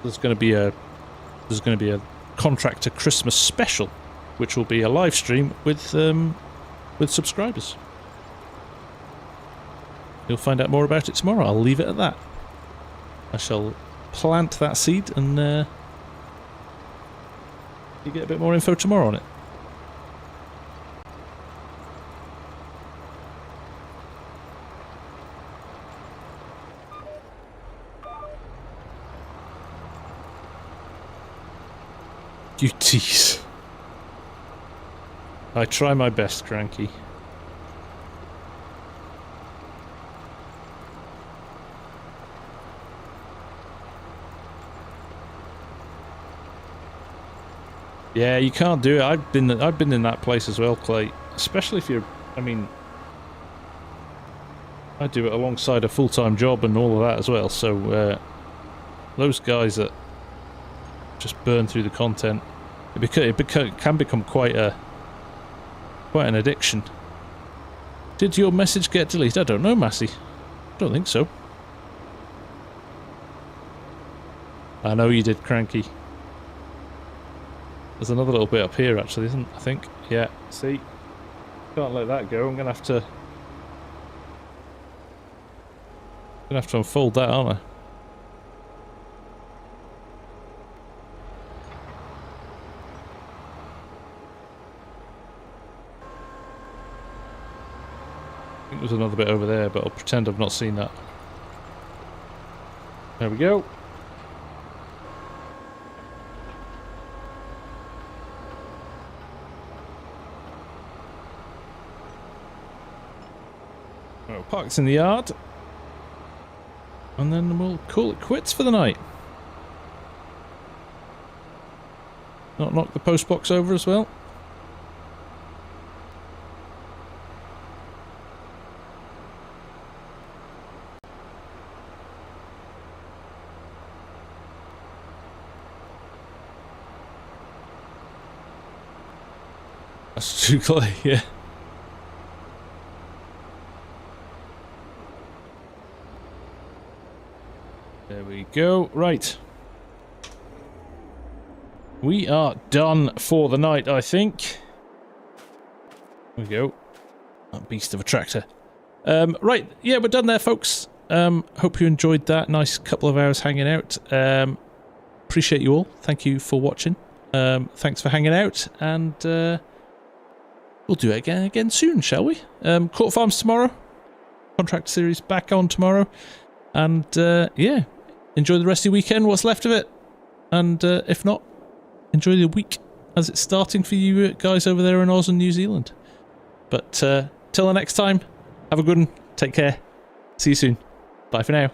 there's going to be a contractor Christmas special, which will be a live stream with subscribers. You'll find out more about it tomorrow. I'll leave it at that. I shall plant that seed and you get a bit more info tomorrow on it. You tease. I try my best, Cranky. Yeah, you can't do it. I've been in that place as well, Clay. Especially if you're, I mean, I do it alongside a full-time job and all of that as well. So those guys that just burn through the content, it can become quite an addiction. Did your message get deleted? I don't know, Massey. Don't think so. I know you did, Cranky. There's another little bit up here, actually, isn't I think? Yeah, see? Can't let that go. I'm going to have to unfold that, aren't I? think there's another bit over there, but I'll pretend I've not seen that. There we go. Well, park's in the yard. And then we'll call it quits for the night. Not knock the post box over as well. That's too clay, yeah. There we go. Right. We are done for the night, I think. There we go. That beast of a tractor. Right, yeah, we're done there, folks. Hope you enjoyed that. Nice couple of hours hanging out. Appreciate you all. Thank you for watching. Thanks for hanging out, and we'll do it again soon, shall we? Court Farms tomorrow. Contract series back on tomorrow. And, yeah, enjoy the rest of your weekend, what's left of it. And if not, enjoy the week as it's starting for you guys over there in Oz and New Zealand. But till the next time, have a good one. Take care. See you soon. Bye for now.